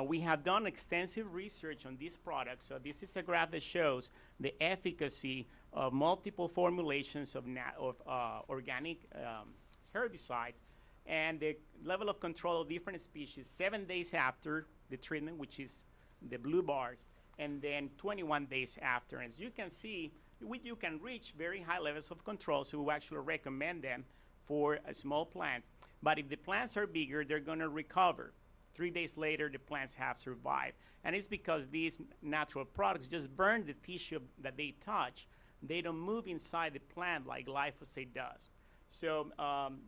We have done extensive research on these products. So this is a graph that shows the efficacy of multiple formulations of organic herbicides and the level of control of different species 7 days after the treatment, which is the blue bars, and then 21 days after. As you can see, you can reach very high levels of control, so we actually recommend them for a small plant. But if the plants are bigger, they're going to recover. 3 days later, the plants have survived. And it's because these natural products just burn the tissue that they touch. They don't move inside the plant like glyphosate does. So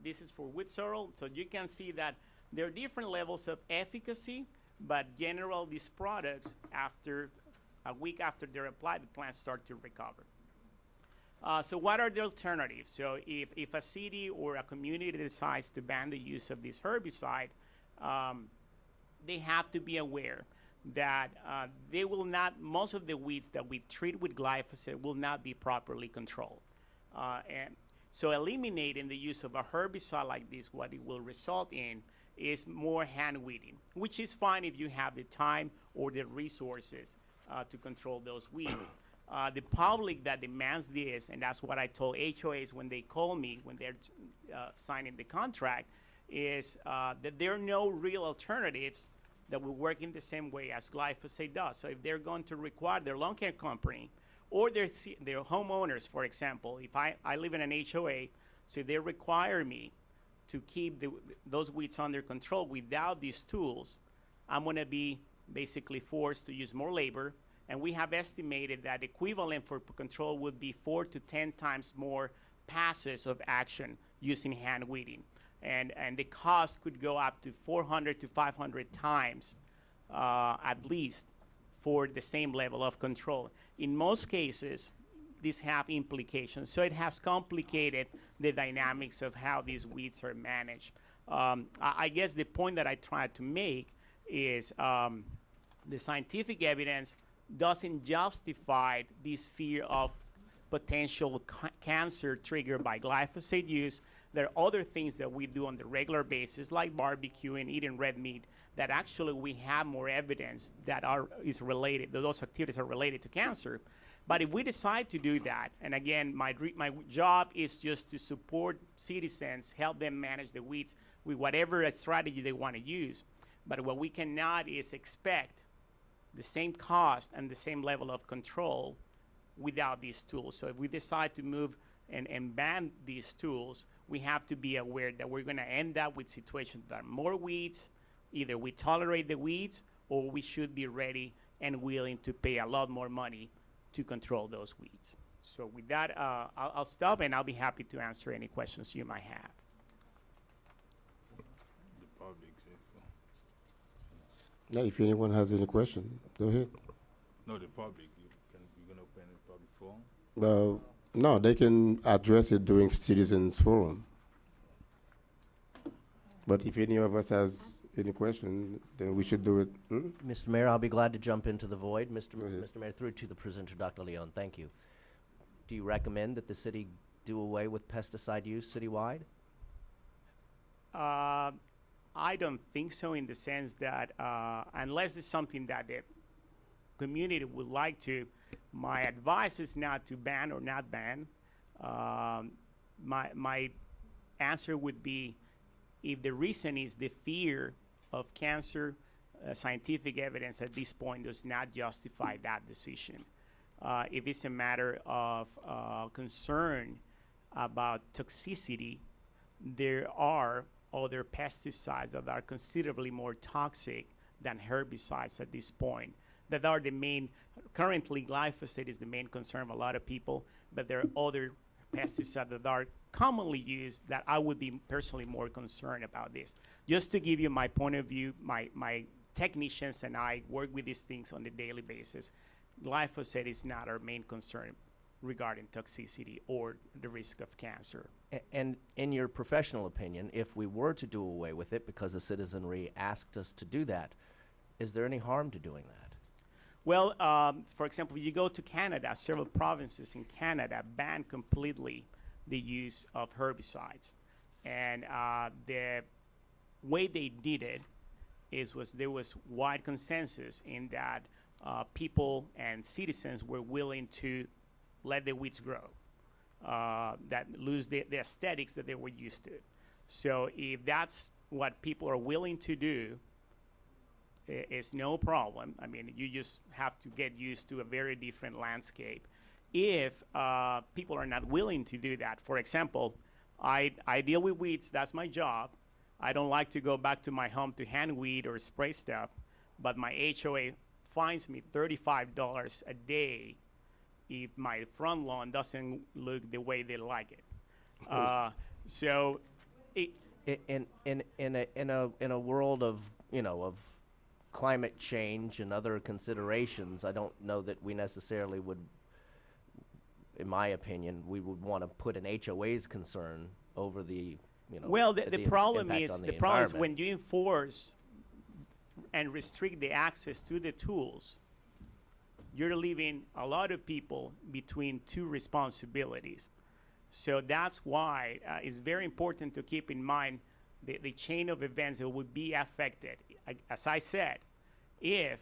this is for wood sorrel. So you can see that there are different levels of efficacy, but general, these products, after a week after they're applied, the plants start to recover. So what are the alternatives? So if a city or a community decides to ban the use of this herbicide, they have to be aware that they will not, most of the weeds that we treat with glyphosate will not be properly controlled. And so eliminating the use of a herbicide like this, what it will result in is more hand weeding, which is fine if you have the time or the resources to control those weeds. The public that demands this, and that's what I told HOAs when they call me, when they're signing the contract, is that there are no real alternatives that will work in the same way as glyphosate does. So if they're going to require their lawn care company or their homeowners, for example, if I live in an HOA, so they require me to keep those weeds under control without these tools, I'm going to be basically forced to use more labor. And we have estimated that equivalent for control would be 4 to 10 times more passes of action using hand weeding. And the cost could go up to 400 to 500 times at least for the same level of control. In most cases, these have implications. So it has complicated the dynamics of how these weeds are managed. I guess the point that I tried to make is the scientific evidence doesn't justify this fear of potential cancer triggered by glyphosate use. There are other things that we do on the regular basis, like barbecuing, eating red meat, that actually we have more evidence that is related, that those activities are related to cancer. But if we decide to do that, and again, my job is just to support citizens, help them manage the weeds with whatever strategy they want to use. But what we cannot is expect the same cost and the same level of control without these tools. So if we decide to move and ban these tools, we have to be aware that we're going to end up with situations that are more weeds. Either we tolerate the weeds, or we should be ready and willing to pay a lot more money to control those weeds. So with that, I'll stop, and I'll be happy to answer any questions you might have. Now, if anyone has any question, go ahead. No, the public. You're going to open a public forum? No, they can address it during citizens forum. But if any of us has any question, then we should do it. Mr. Mayor, I'll be glad to jump into the void. Go ahead. Mr. Mayor, through to the presenter, Dr. Leon, thank you. Do you recommend that the city do away with pesticide use citywide? I don't think so, in the sense that unless it's something that the community would like to, my advice is not to ban or not ban. My answer would be, if the reason is the fear of cancer, scientific evidence at this point does not justify that decision. If it's a matter of concern about toxicity, there are other pesticides that are considerably more toxic than herbicides at this point, that are the main. Currently, glyphosate is the main concern of a lot of people, but there are other pesticides that are commonly used that I would be personally more concerned about this. Just to give you my point of view, my technicians and I work with these things on a daily basis. Glyphosate is not our main concern regarding toxicity or the risk of cancer. And in your professional opinion, if we were to do away with it because the citizenry asked us to do that, is there any harm to doing that? Well, for example, if you go to Canada, several provinces in Canada ban completely the use of herbicides. And the way they did it was there was wide consensus in that people and citizens were willing to let the weeds grow, that lose the aesthetics that they were used to. So if that's what people are willing to do, it's no problem. I mean, you just have to get used to a very different landscape. If people are not willing to do that, for example, I deal with weeds, that's my job. I don't like to go back to my home to hand weed or spray stuff, but my HOA fines me $35 a day if my front lawn doesn't look the way they like it. So, in a world of of climate change and other considerations, I don't know that we necessarily would, in my opinion, we would want to put an HOA's concern over the well, the problem impact is on the when environment. you enforce and restrict the access to the tools, you're leaving a lot of people between two responsibilities. So that's why it's very important to keep in mind the chain of events that would be affected. As I said, if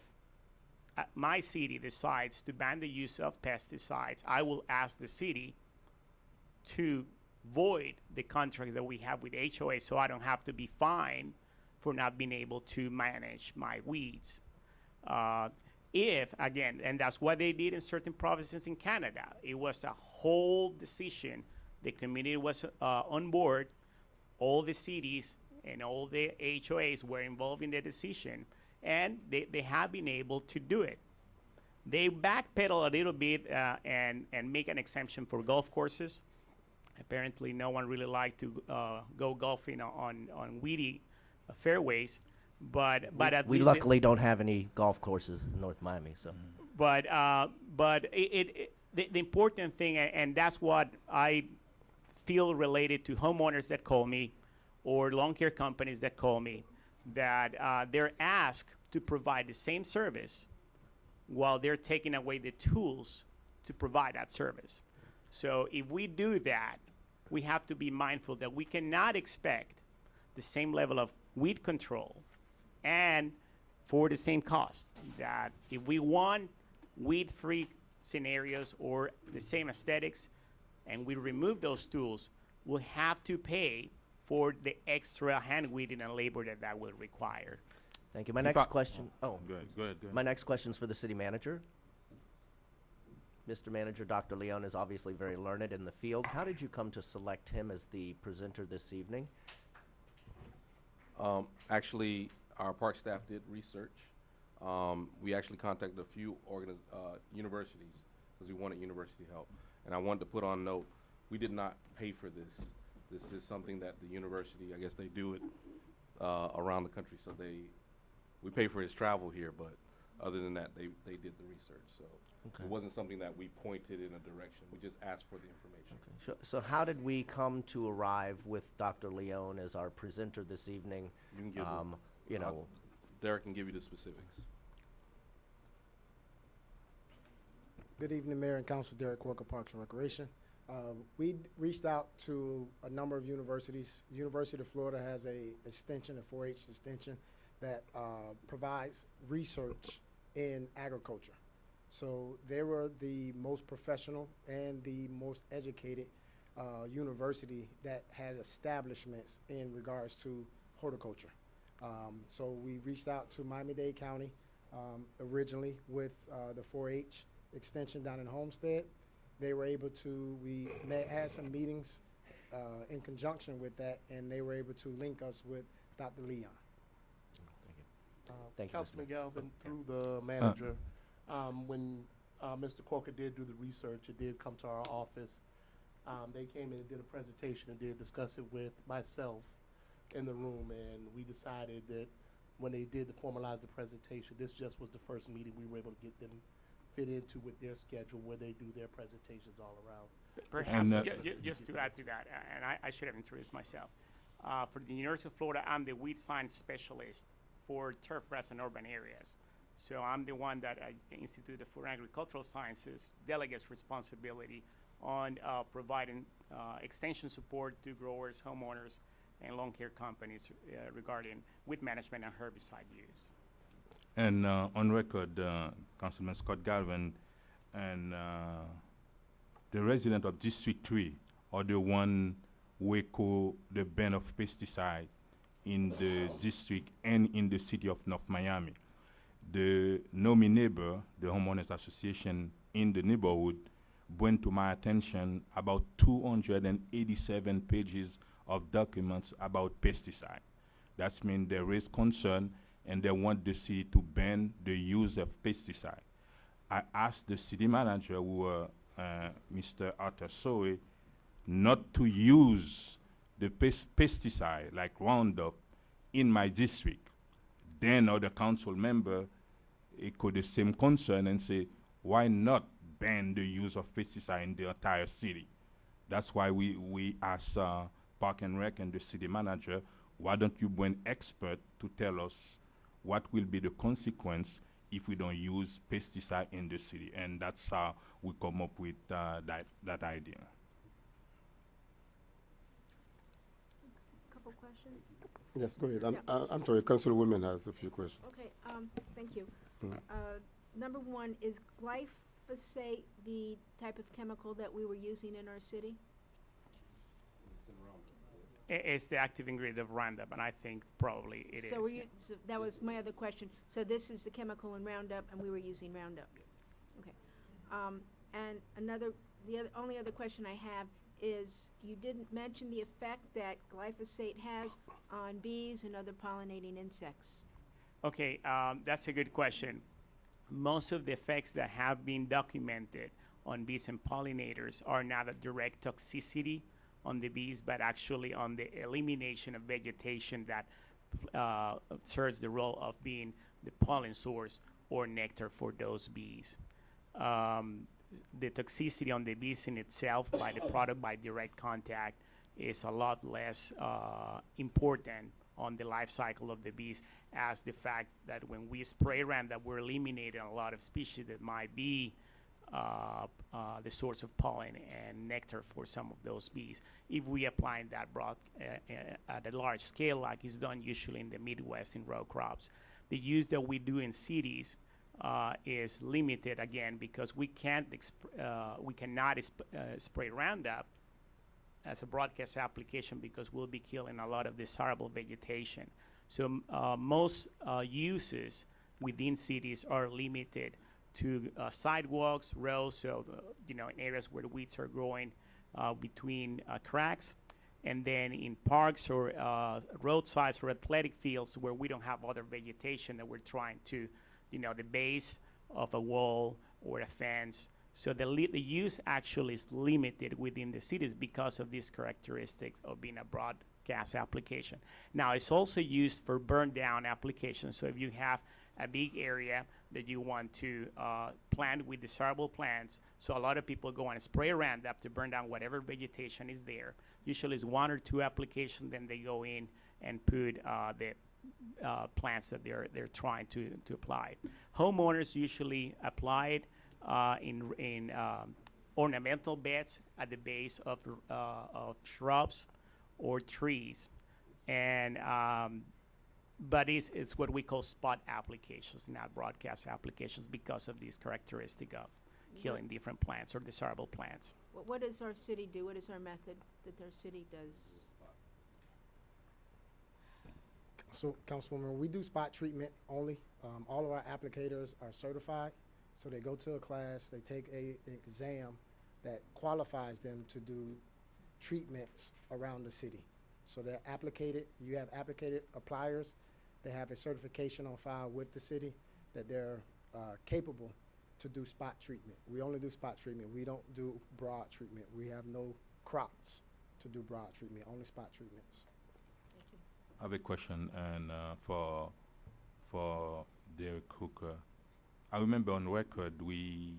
my city decides to ban the use of pesticides, I will ask the city to void the contracts that we have with HOA, so I don't have to be fined for not being able to manage my weeds. If, again, and that's what they did in certain provinces in Canada, it was a whole decision. The community was on board. All the cities and all the HOAs were involved in the decision, and they have been able to do it. They backpedal a little bit and make an exemption for golf courses. Apparently, no one really liked to go golfing on weedy fairways, but at We least luckily don't have any golf courses in North Miami, so. But the important thing, and that's what I feel related to homeowners that call me or lawn care companies that call me, that they're asked to provide the same service while they're taking away the tools to provide that service. So if we do that, we have to be mindful that we cannot expect the same level of weed control and for the same cost. That if we want weed-free scenarios or the same aesthetics and we remove those tools, we'll have to pay for the extra hand weeding and labor that will require. Thank you. My If next I- question. Oh, Go ahead. my next question is for the city manager. Mr. Manager, Dr. Leon is obviously very learned in the field. How did you come to select him as the presenter this evening? Actually, our park staff did research. We actually contacted a few universities because we wanted university help. And I wanted to put on note, we did not pay for this. This is something that the university, I guess they do it around the country, so we pay for his travel here, but other than that, they did the research. So Okay. it wasn't something that we pointed in a direction. We just asked for the information. So how did we come to arrive with Dr. Leon as our presenter this evening? You can give you know. Derek can give you the specifics. Good evening, Mayor and Council. Derek Walker, Parks and Recreation. We reached out to a number of universities. The University of Florida has a extension, a 4-H extension, that provides research in agriculture. So they were the most professional and the most educated university that had establishments in regards to horticulture. So we reached out to Miami-Dade County originally with the 4-H extension down in Homestead. They were able to, had some meetings in conjunction with that, and they were able to link us with Dr. Leon. Thank you, Mr. Councilman Mayor. Galvin, through the manager, when Mr. Corker did do the research, it did come to our office. They came in and did a presentation and did discuss it with myself in the room, and we decided that when they did formalize the presentation, this just was the first meeting we were able to get them fit into with their schedule where they do their presentations all around. Perhaps, And, just to add to that, and I should have introduced myself. For the University of Florida, I'm the weed science specialist for turf grass and urban areas. So I'm the one that Institute of Food and Agricultural Sciences delegates responsibility on providing extension support to growers, homeowners, and lawn care companies regarding weed management and herbicide use. And on record, Councilman Scott Galvin and the resident of District 3 are the one who echo the ban of pesticide in the district and in the city of North Miami. The NOMI neighbor, the homeowners association in the neighborhood, bring to my attention about 287 pages of documents about pesticide. That means there is concern and they want the city to ban the use of pesticide. I asked the city manager, Mr. Arthur Soe, not to use the pesticide like Roundup in my district. Then other council member echo the same concern and say, why not ban the use of pesticide in the entire city? That's why we asked Park and Rec and the city manager, why don't you bring expert to tell us what will be the consequence if we don't use pesticide in the city? And that's how we come up with that idea. Couple questions? Yes, go ahead. Yeah. I'm sorry, Councilwoman has a few questions. Okay, thank you. Mm. Number one, is glyphosate the type of chemical that we were using in our city? It's the active ingredient of Roundup, and I think probably it is. So that was my other question. So this is the chemical in Roundup, and we were using Roundup. Okay. And the only other question I have is you didn't mention the effect that glyphosate has on bees and other pollinating insects. Okay, that's a good question. Most of the effects that have been documented on bees and pollinators are not a direct toxicity on the bees, but actually on the elimination of vegetation that serves the role of being the pollen source or nectar for those bees. The toxicity on the bees in itself by the product by direct contact is a lot less important on the life cycle of the bees, as the fact that when we spray Roundup, we're eliminating a lot of species that might be the source of pollen and nectar for some of those bees. If we apply that broad at a large scale, like is done usually in the Midwest in row crops, the use that we do in cities is limited again because we cannot spray Roundup as a broadcast application because we'll be killing a lot of desirable vegetation. So most uses within cities are limited to sidewalks, roads, so in areas where the weeds are growing between cracks, and then in parks or roadsides or athletic fields where we don't have other vegetation that we're trying to, the base of a wall or a fence. So the use actually is limited within the cities because of these characteristics of being a broadcast application. Now, it's also used for burn down applications. So if you have a big area that you want to plant with desirable plants, so a lot of people go and spray Roundup to burn down whatever vegetation is there. Usually it's 1 or 2 applications, then they go in and put plants that they're trying to apply. Homeowners usually apply it in ornamental beds at the base of shrubs or trees, and but it's what we call spot applications, not broadcast applications, because of this characteristic of killing different plants or desirable plants. What does our city do? What is our method that our city does? So, Councilwoman, we do spot treatment only. All of our applicators are certified, so they go to a class, they take an exam that qualifies them to do treatments around the city. So they're applicated, you have applicated appliers, they have a certification on file with the city that they're capable to do spot treatment. We only do spot treatment. We don't do broad treatment. We have no crops to do broad treatment, only spot treatments. I have a question, and for Derek Hooker. I remember on record we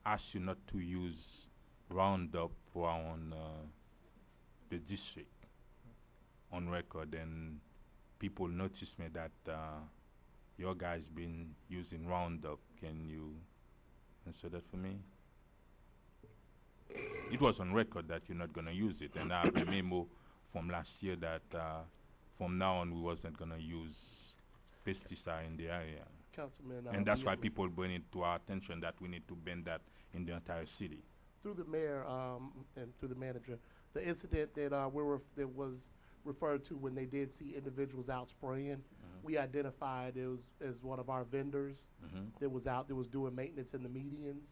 asked you not to use Roundup around the district on record, and people noticed me that your guys been using Roundup. Can you answer that for me? It was on record that you're not gonna use it, and I have a memo from last year that from now on we wasn't gonna use pesticide in the area. Councilman, And that's why people bring it to our attention that we need to ban that in the entire city. through the mayor and through the manager, the incident that that was referred to when they did see individuals out spraying, we identified it was as one of our vendors that was out there was doing maintenance in the medians,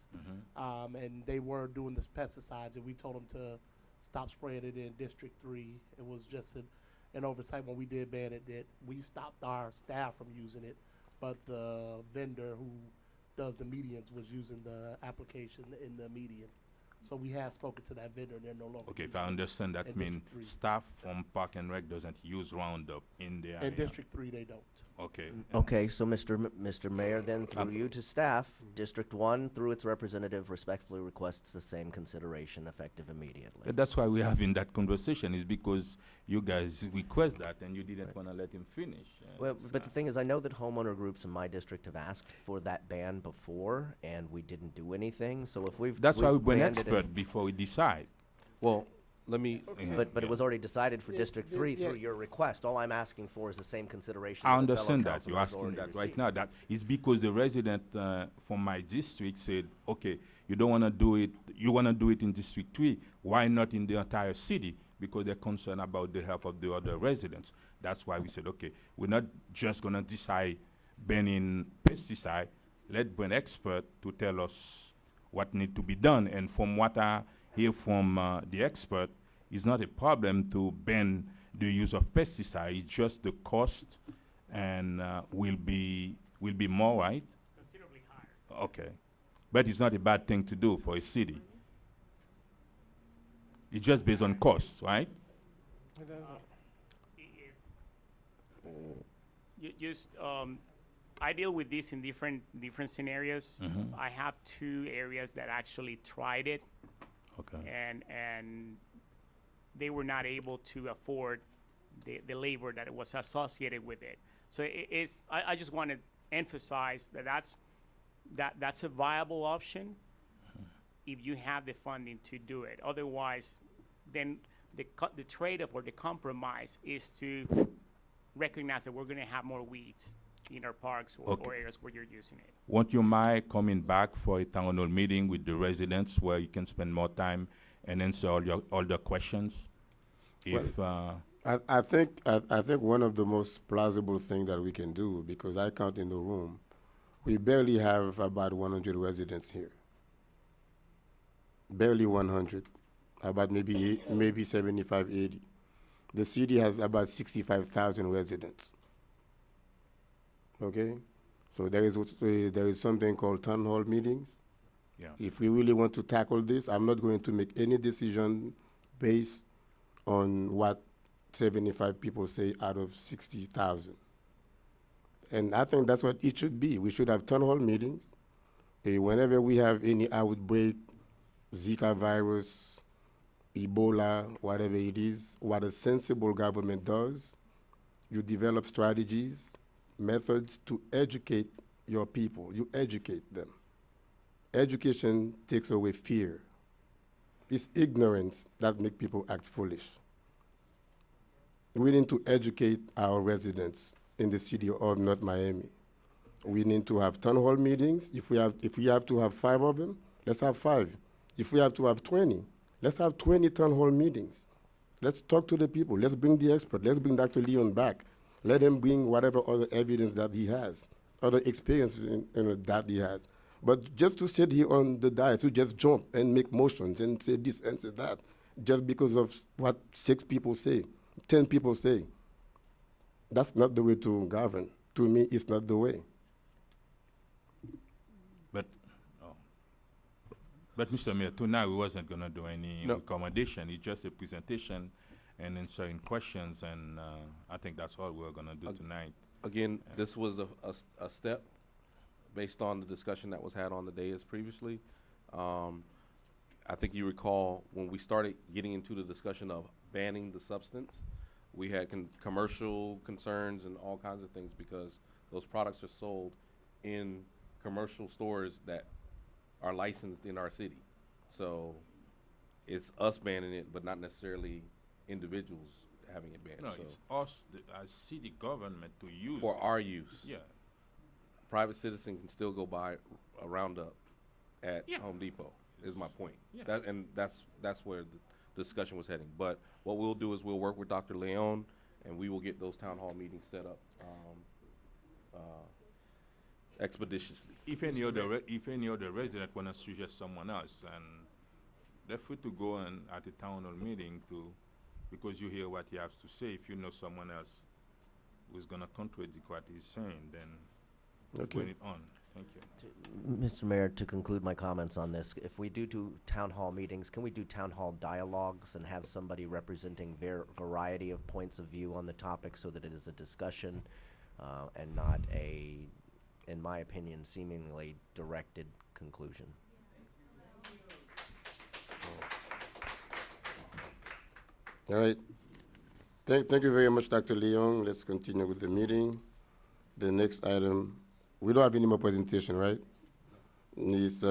and they were doing this pesticides, and we told them to stop spraying it in District 3. It was just an oversight when we did ban it that we stopped our staff from using it, but the vendor who does the medians was using the application in the median. So we have spoken to that vendor, and they're no longer. Okay, if using I it understand, that in means District 3. staff from Park and Rec doesn't use Roundup in the area. In District 3, they don't. Okay. Okay, so Mr. Mayor, then through you to staff, District 1, through its representative, respectfully requests the same consideration effective immediately. That's why we're having that conversation, is because you guys request that and you didn't want to let him finish. Well, but the thing is, I know that homeowner groups in my district have asked for that ban before, and we didn't do anything, so if we've That's why we bring banned it in- expert before we decide. Well, let me. But it was already decided for Yeah, District yeah, 3 yeah. through your request. All I'm asking for is the same consideration I that a fellow understand that. councilman You're has asking already that right received. now. That is because the resident from my district said, okay, you don't want to do it, you want to do it in District 3. Why not in the entire city? Because they're concerned about the health of the other residents. That's why we said, okay, we're not just going to decide banning pesticide. Let's bring expert to tell us what need to be done. And from what I hear from the expert, it's not a problem to ban the use of pesticide. It's just the cost and will be more, right? Considerably higher. Okay. But it's not a bad thing to do for a city. It's just based on cost, right? I deal with this in different scenarios. Mhm. I have 2 areas that actually tried it, Okay. and they were not able to afford the labor that was associated with it. So I just want to emphasize that that's a viable option if you have the funding to do it. Otherwise, then the trade-off or the compromise is to recognize that we're going to have more weeds in our parks or Okay. areas where you're using it. Won't you mind coming back for a town hall meeting with the residents where you can spend more time and answer all the questions? If I think one of the most plausible things that we can do, because I count in the room, we barely have about 100 residents here. Barely 100, about maybe 75, 80. The city has about 65,000 residents. Okay, so there is something called town hall meetings. Yeah. If we really want to tackle this, I'm not going to make any decision based on what 75 people say out of 60,000. And I think that's what it should be. We should have town hall meetings. Whenever we have any outbreak, Zika virus, Ebola, whatever it is, what a sensible government does you develop strategies, methods to educate your people. You educate them. Education takes away fear. It's ignorance that makes people act foolish. We need to educate our residents in the city of North Miami. We need to have town hall meetings. If we have to have 5 of them, let's have 5. If we have to have 20, let's have 20 town hall meetings. Let's talk to the people. Let's bring the expert. Let's bring Dr. Leon back. Let him bring whatever other evidence that he has, other experiences that he has. But just to sit here on the dais, to just jump and make motions and say this and say that, just because of what 6 people say, 10 people say, that's not the way to govern. To me, it's not the way. But Mr. Mayor, tonight we wasn't going to do any No. recommendation. It's just a presentation and answering questions, and I think that's all we're going to do tonight. Again, this was a step based on the discussion that was had on the dais previously. I think you recall when we started getting into the discussion of banning the substance, we had commercial concerns and all kinds of things because those products are sold in commercial stores that are licensed in our city. So it's us banning it, but not necessarily individuals having it banned. No, So it's us, as city government, to use for it. our use. Yeah. Private citizen can still go buy a Roundup at Yeah. Home Depot, is my point. Yeah. That's where the discussion was heading. But what we'll do is we'll work with Dr. Leon, and we will get those town hall meetings set up expeditiously. If any other resident want to suggest someone else, and they're free to go and at a town hall meeting because you hear what he has to say. If you know someone else who's going to contradict what he's saying, then Okay. put it on. Thank you. Mr. Mayor, to conclude my comments on this, if we do town hall meetings, can we do town hall dialogues and have somebody representing variety of points of view on the topic so that it is a discussion and not a, in my opinion, seemingly directed conclusion? All right. Thank you very much, Dr. Leon. Let's continue with the meeting. The next item, we don't have any more presentation, right? Ms.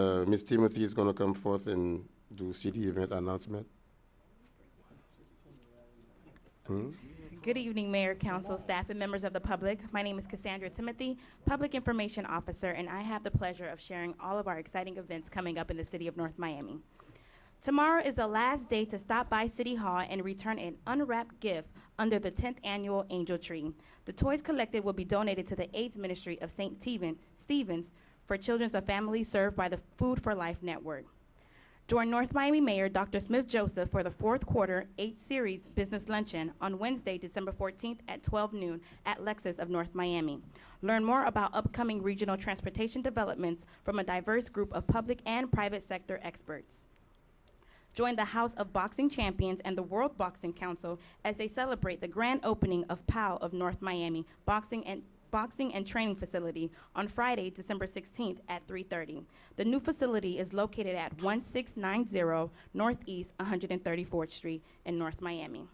Timothy is going to come forth and do city event announcement. Good evening, Mayor, Council, staff, and members of the public. My name is Cassandra Timothy, Public Information Officer, and I have the pleasure of sharing all of our exciting events coming up in the city of North Miami. Tomorrow is the last day to stop by City Hall and return an unwrapped gift under the 10th annual Angel Tree. The toys collected will be donated to the AIDS Ministry of St. Stephen's for children of families served by the Food for Life Network. Join North Miami Mayor Dr. Smith Joseph for the 4th quarter 8 Series Business Luncheon on Wednesday, December 14th at 12 noon at Lexus of North Miami. Learn more about upcoming regional transportation developments from a diverse group of public and private sector experts. Join the House of Boxing Champions and the World Boxing Council as they celebrate the grand opening of POW of North Miami Boxing and Training Facility on Friday, December 16th at 3:30. The new facility is located at 1690 Northeast 134th Street in North Miami.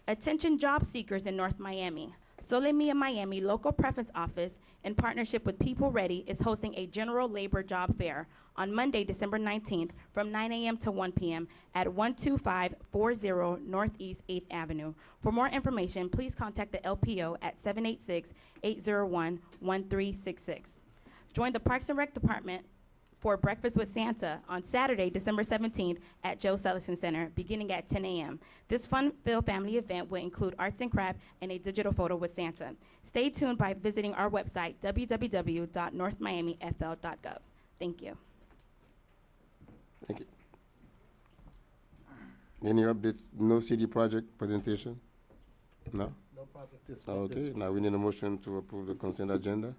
Attention job seekers in North Miami. Sole Mia Miami Local Preference Office, in partnership with People Ready, is hosting a general labor job fair on Monday, December 19th from 9 a.m. to 1 p.m. at 12540 Northeast 8th Avenue. For more information, please contact the LPO at 786-801-1366. Join the Parks and Rec Department for Breakfast with Santa on Saturday, December 17th at Joe Sellison Center, beginning at 10 a.m. This fun-filled family event will include arts and crafts and a digital photo with Santa. Stay tuned by visiting our website, www.northmiamifl.gov. Thank you. Thank you. Any updates? No city project presentation? No? No project this Okay, now we need a motion to approve the consent agenda.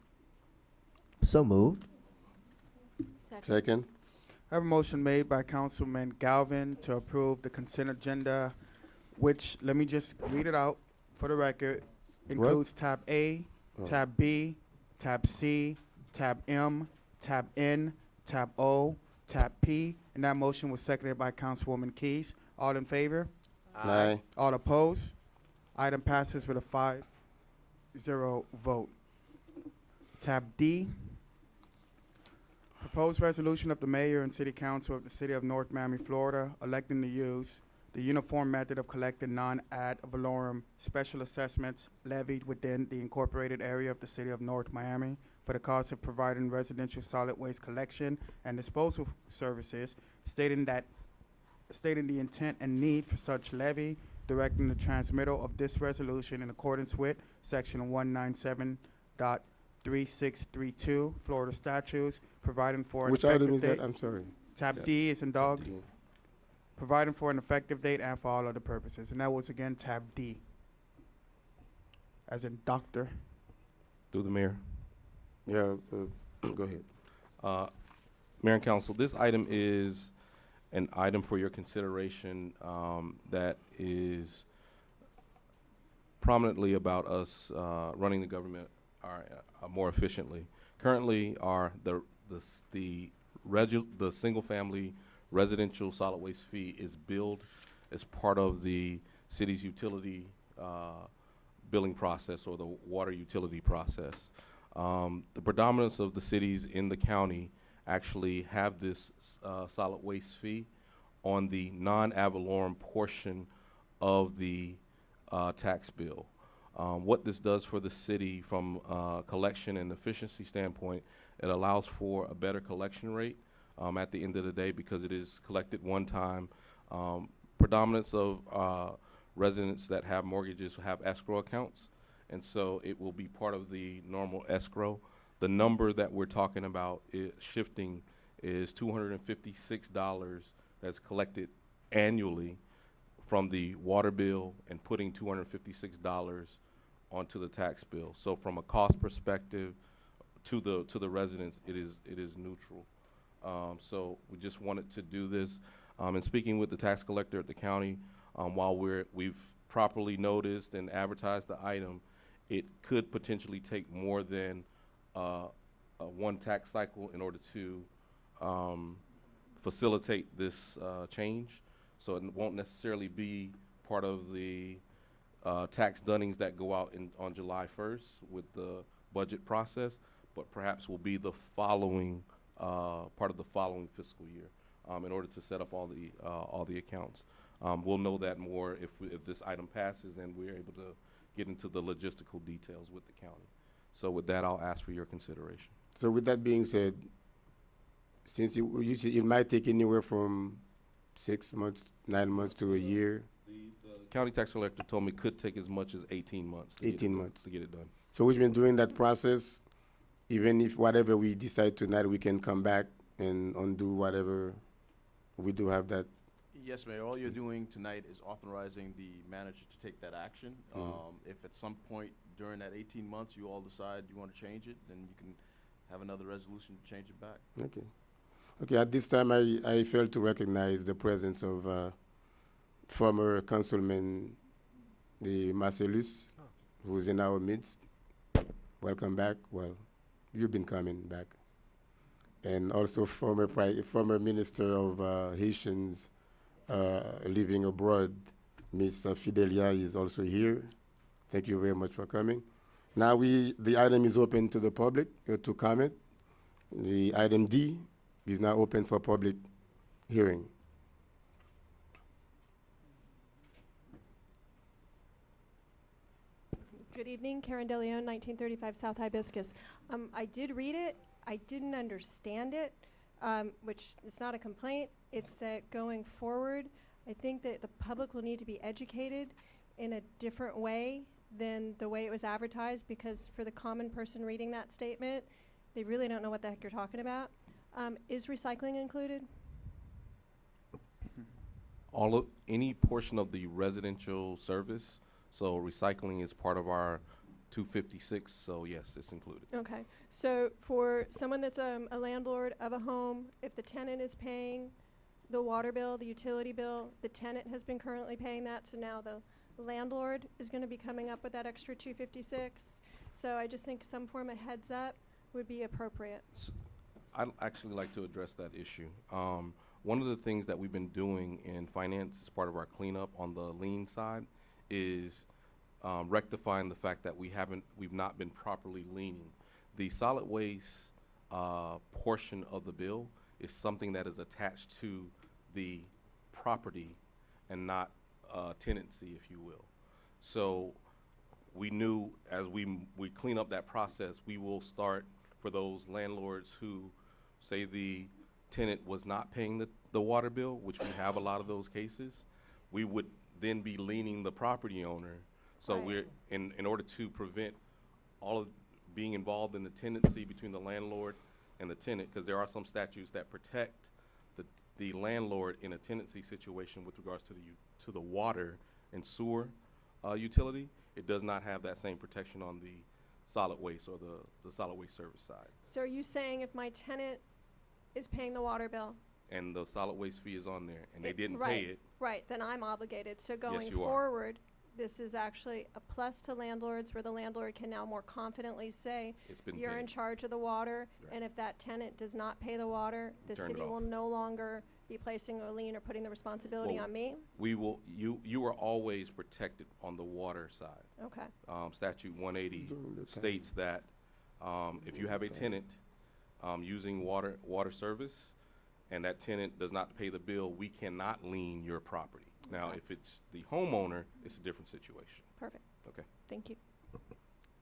So moved. Second. I have a motion made by Councilman Galvin to approve the consent agenda, which, let me just read it out for the record, includes tab A, tab B, tab C, tab M, tab N, tab O, tab P, and that motion was seconded by Councilwoman Keys. All in favor? Aye. All opposed? Item passes with a 5 5-0 vote. Tab D, proposed resolution of the mayor and city council of the city of North Miami, Florida, electing to use the uniform method of collecting non-ad valorem special assessments levied within the incorporated area of the city of North Miami for the cost of providing residential solid waste collection and disposal services, stating the intent and need for such levy, directing the transmittal of this resolution in accordance with section 197.3632 Florida statutes, providing for an Which item effective is date. that? I'm sorry. Tab D is in dog. D. Providing for an effective date and for all other purposes. And that was again tab D. As in doctor. Through the mayor. Yeah, go ahead. Mayor and council, this item is an item for your consideration that is prominently about us running the government more efficiently. Currently, the single-family residential solid waste fee is billed as part of the city's utility billing process or the water utility process. The predominance of the cities in the county actually have this solid waste fee on the non-ad valorem portion of the tax bill. What this does for the city from a collection and efficiency standpoint, it allows for a better collection rate at the end of the day because it is collected one time. Predominance of residents that have mortgages have escrow accounts, and so it will be part of the normal escrow. The number that we're talking about shifting is $256 that's collected annually from the water bill and putting $256 onto the tax bill. So from a cost perspective to the residents, it is neutral. So we just wanted to do this. And speaking with the tax collector at the county, while we've properly noticed and advertised the item, it could potentially take more than one tax cycle in order to facilitate this change. So it won't necessarily be part of the tax dunnings that go out on July 1st with the budget process, but perhaps will be the following part of the following fiscal year in order to set up all the accounts. We'll know that more if this item passes and we're able to get into the logistical details with the county. So with that, I'll ask for your consideration. So with that being said, since you see it might take anywhere from 6 months, 9 months to a year. The county tax collector told me it could take as much as 18 months. 18 months to get it done. So we've been doing that process. Even if whatever we decide tonight, we can come back and undo whatever. We do have that. Yes, Mayor. All you're doing tonight is authorizing the manager to take that action. If at some point during that 18 months you all decide you want to change it, then you can have another resolution to change it back. Okay. Okay, at this time, I fail to recognize the presence of former Councilman Marcellus, who's in our midst. Welcome back. Well, you've been coming back. And also former Minister of Haitians living abroad, Ms. Fidelia, is also here. Thank you very much for coming. Now the item is open to the public to comment. The item D is now open for public hearing. Good evening, Karen DeLeon, 1935 South Hibiscus. I did read it. I didn't understand it, which is not a complaint. It's that going forward, I think that the public will need to be educated in a different way than the way it was advertised, because for the common person reading that statement, they really don't know what the heck you're talking about. Is recycling included? Any portion of the residential service, so recycling is part of our 256, so yes, it's included. Okay, so for someone that's a landlord of a home, if the tenant is paying the water bill, the utility bill, the tenant has been currently paying that, so now the landlord is going to be coming up with that extra 256. So I just think some form of heads up would be appropriate. I'd actually like to address that issue. One of the things that we've been doing in finance as part of our cleanup on the lien side is rectifying the fact that we've not been properly leaning. The solid waste portion of the bill is something that is attached to the property and not tenancy, if you will. So we knew as we clean up that process, we will start for those landlords who say the tenant was not paying the water bill, which we have a lot of those cases. We would then be leaning the property owner. So we're in order to prevent all of being involved in the tenancy between the landlord and the tenant, because there are some statutes that protect the landlord in a tenancy situation with regards to the water and sewer utility. It does not have that same protection on the solid waste or the solid waste service side. So are you saying if my tenant is paying the water bill? And the solid waste fee is on there, and they didn't pay it. Right, then I'm obligated. So going you are. forward, this is actually a plus to landlords, where the landlord can now more confidently say, It's been you're in paid. charge of the water, Right. and if that tenant does not pay the water, the Turn it city off. will no longer be placing a lien or putting the responsibility Well, on me? We will. You are always protected on the water side. Okay. Statute 180 During the time. states that if you have a tenant using water service and that tenant does not pay the bill, we cannot lien your property. Now, if it's the homeowner, it's a different situation. Perfect. Okay. Thank you.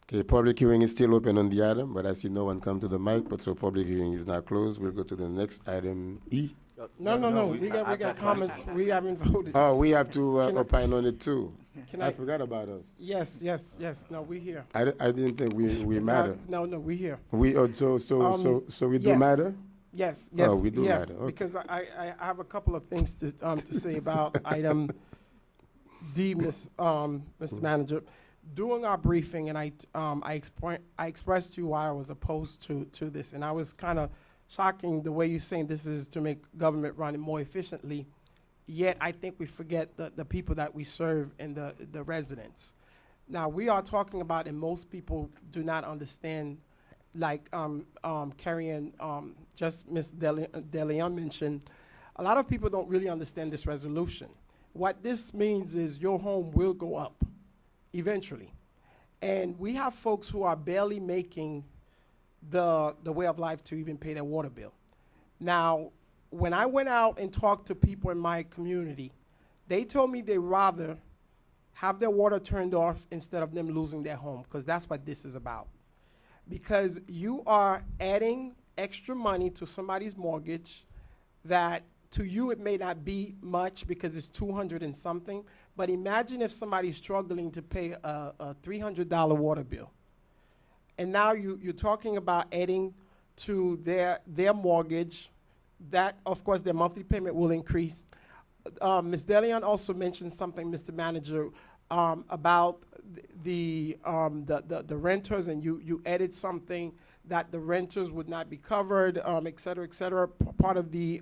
Okay, public hearing is still open on the item, but I see no one come to the mic, but so public hearing is now closed. We'll go to the next item, E. No, we got comments, we haven't voted. Oh, we have to Can I- opine on it too. Can I I- forgot about us. Yes, no, we here. I didn't think we matter. No, we here. We, so we do yes. matter? Yes, Oh, we do yeah, matter, okay. because I have a couple of things to say about item D, Mr. Manager. During our briefing, and I expressed to you why I was opposed to this, and I was kind of shocking the way you're saying this is to make government run more efficiently, yet I think we forget the people that we serve and the residents. Now, we are talking about, and most people do not understand, like Carrie just Ms. DeLeon mentioned, a lot of people don't really understand this resolution. What this means is your home will go up eventually. And we have folks who are barely making the way of life to even pay their water bill. Now, when I went out and talked to people in my community, they told me they'd rather have their water turned off instead of them losing their home, because that's what this is about. Because you are adding extra money to somebody's mortgage that to you it may not be much because it's 200 and something, but imagine if somebody's struggling to pay a $300 water bill. And now you're talking about adding to their mortgage. That, of course, their monthly payment will increase. Ms. DeLeon also mentioned something, Mr. Manager, about the renters, and you added something that the renters would not be covered, et cetera, part of the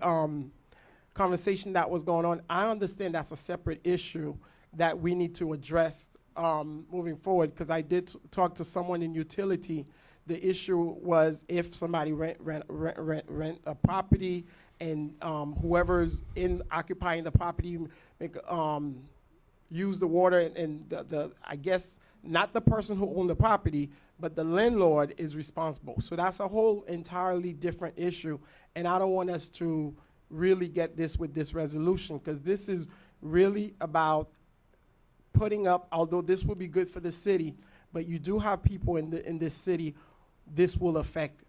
conversation that was going on. I understand that's a separate issue that we need to address moving forward, because I did talk to someone in utility. The issue was if somebody rent a property, and whoever's occupying the property use the water, and the I guess not the person who owned the property, but the landlord is responsible. So that's a whole entirely different issue, and I don't want us to really get this with this resolution, because this is really about putting up, although this will be good for the city, but you do have people in this city this will affect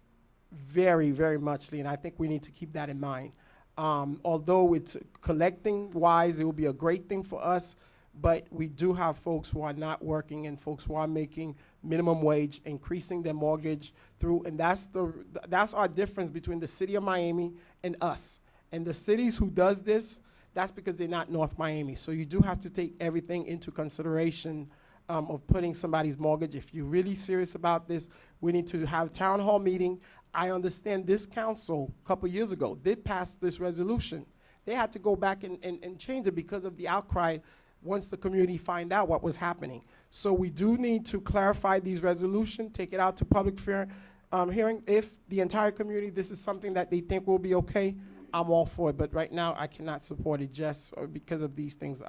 very, very muchly, and I think we need to keep that in mind. Although it's collecting wise, it will be a great thing for us, but we do have folks who are not working and folks who are making minimum wage, increasing their mortgage through, and that's our difference between the city of Miami and us. And the cities who does this, that's because they're not North Miami. So you do have to take everything into consideration of putting somebody's mortgage. If you're really serious about this, we need to have a town hall meeting. I understand this council, a couple years ago, did pass this resolution. They had to go back and change it because of the outcry once the community find out what was happening. So we do need to clarify these resolutions, take it out to public hearing. If the entire community, this is something that they think will be okay, I'm all for it. But right now, I cannot support it just because of these things.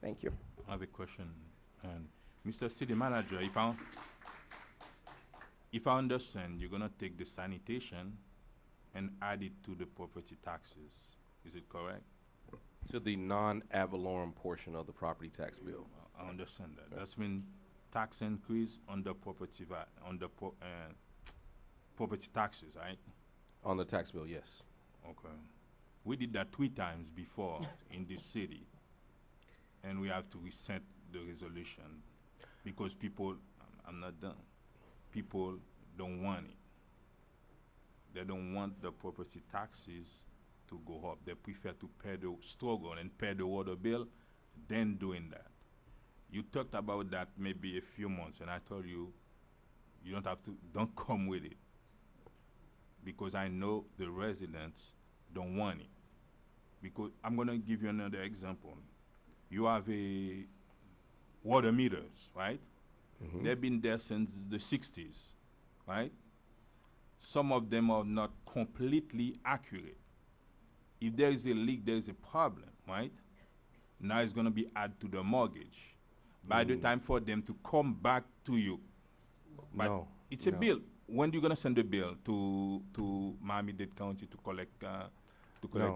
Thank you. I have a question. And Mr. City Manager, if I understand, you're gonna take the sanitation and add it to the property taxes. Is it correct? To the non-ad valorem portion of the property tax bill. I understand that. That's mean tax increase on the property property taxes, right? On the tax bill, yes. Okay. We did that 3 times before in this city, and we have to resent the resolution because people, I'm not done. People don't want it. They don't want the property taxes to go up. They prefer to pay the struggle and pay the water bill than doing that. You talked about that maybe a few months, and I told you, you don't have to, don't come with it. Because I know the residents don't want it. Because I'm gonna give you another example. You have a water meters, right? Mhm. They've been there since the 60s, right? Some of them are not completely accurate. If there is a leak, there is a problem, right? Now it's gonna be added to the mortgage. By the time for them to come back to you, but No, it's a no. bill. When you gonna send the bill to Miami-Dade County to collect No,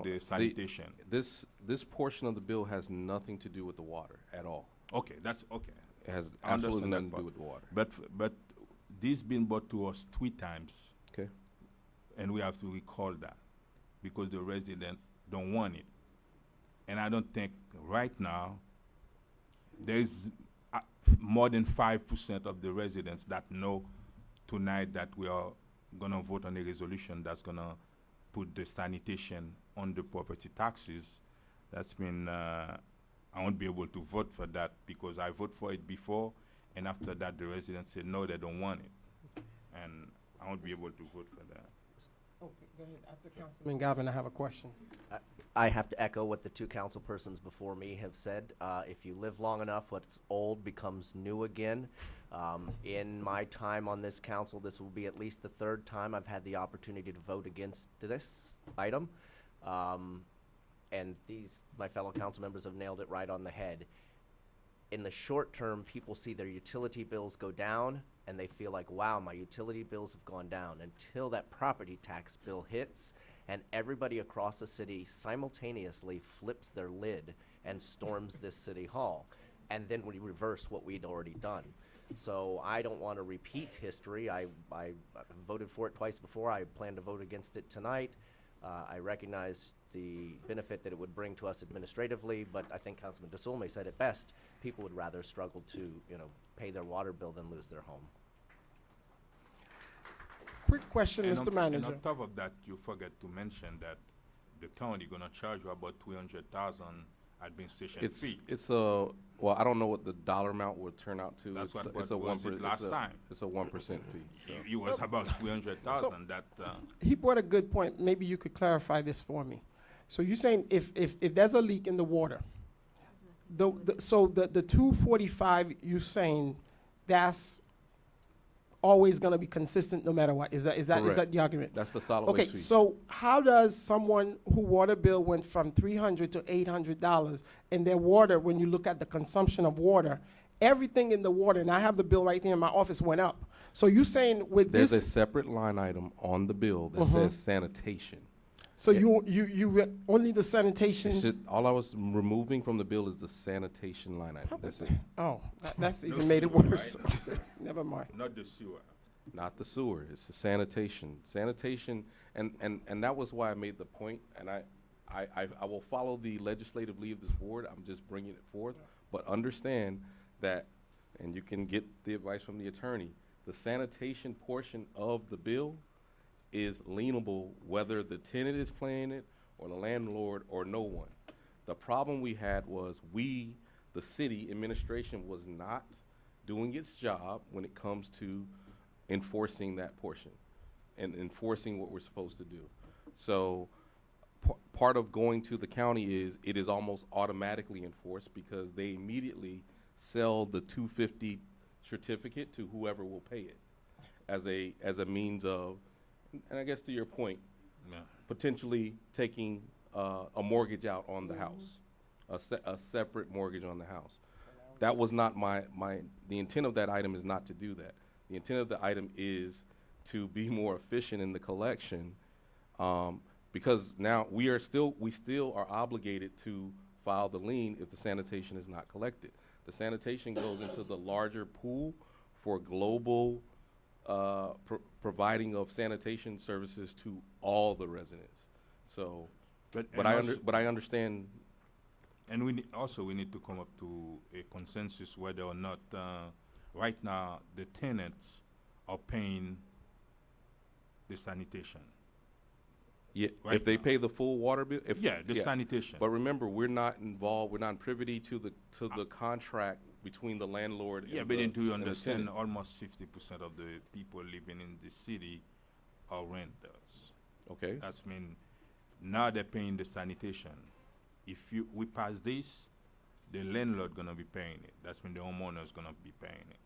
the sanitation? This portion of the bill has nothing to do with the water at all. Okay, that's okay. It has I absolutely understand nothing that to do part. with the water. But this been brought to us 3 times. Okay. And we have to recall that because the resident don't want it. And I don't think right now there's more than 5% of the residents that know tonight that we are gonna vote on a resolution that's gonna put the sanitation on the property taxes. That's been, I won't be able to vote for that because I voted for it before, and after that the residents said no, they don't want it. And I won't be able to vote for that. Okay, go ahead. After Councilman Galvin, I have a question. I have to echo what the 2 council persons before me have said. If you live long enough, what's old becomes new again. In my time on this council, this will be at least the 3rd time I've had the opportunity to vote against this item. And my fellow council members have nailed it right on the head. In the short term, people see their utility bills go down and they feel like, wow, my utility bills have gone down, until that property tax bill hits and everybody across the city simultaneously flips their lid and storms this city hall. And then we reverse what we'd already done. So I don't want to repeat history. I voted for it twice before. I plan to vote against it tonight. I recognize the benefit that it would bring to us administratively, but I think Councilman DeSulme said it best. People would rather struggle to, pay their water bill than lose their home. Quick question, And Mr. on Manager. on top of that, you forget to mention that the county gonna charge you about 300,000 administration fee. Well, I don't know what the dollar amount would turn out to. That's what it's a was it last time. It's a 1% fee. So. It was about 300,000 that, He brought a good point. Maybe you could clarify this for me. So you're saying if there's a leak in the water, so the 245 you're saying that's always going to be consistent no matter what? Is that the argument? That's the solid Okay, waste fee. so how does someone who water bill went from $300 to $800 and their water, when you look at the consumption of water, everything in the water, and I have the bill right there in my office, went up. So you're saying with There's this, a separate line item on the bill that Mhm. says sanitation. so only the sanitation. All I was removing from the bill is the sanitation line item. That's it. Oh, that's No even made it sewer, worse. right? Never mind. not the sewer. Not the sewer. It's the sanitation. Sanitation, and that was why I made the point. And I will follow the legislative lead of this board. I'm just bringing it forth. But understand that, and you can get the advice from the attorney. The sanitation portion of the bill is lienable whether the tenant is paying it or the landlord or no one. The problem we had was the city administration, was not doing its job when it comes to enforcing that portion and enforcing what we're supposed to do. So part of going to the county is it is almost automatically enforced because they immediately sell the 250 certificate to whoever will pay it as a means of, and I guess to your point, Yeah. potentially taking a mortgage out on the house, a separate mortgage on the house. that was not the intent of that item is not to do that. The intent of the item is to be more efficient in the collection, because now we still are obligated to file the lien if the sanitation is not collected. The sanitation goes into the larger pool for global providing of sanitation services to all the residents. So, but I understand. And we need to come up to a consensus whether or not right now the tenants are paying the sanitation. Yeah, Right if they now. pay the full water bill. Sanitation. But remember, we're not involved. We're not privy to the contract between the landlord. Yeah, and but the, then do you and the understand tenant. almost 50% of the people living in the city are renters. Okay. That's mean now they're paying the sanitation. If we pass this, the landlord gonna be paying it. That's mean the homeowner is gonna be paying it.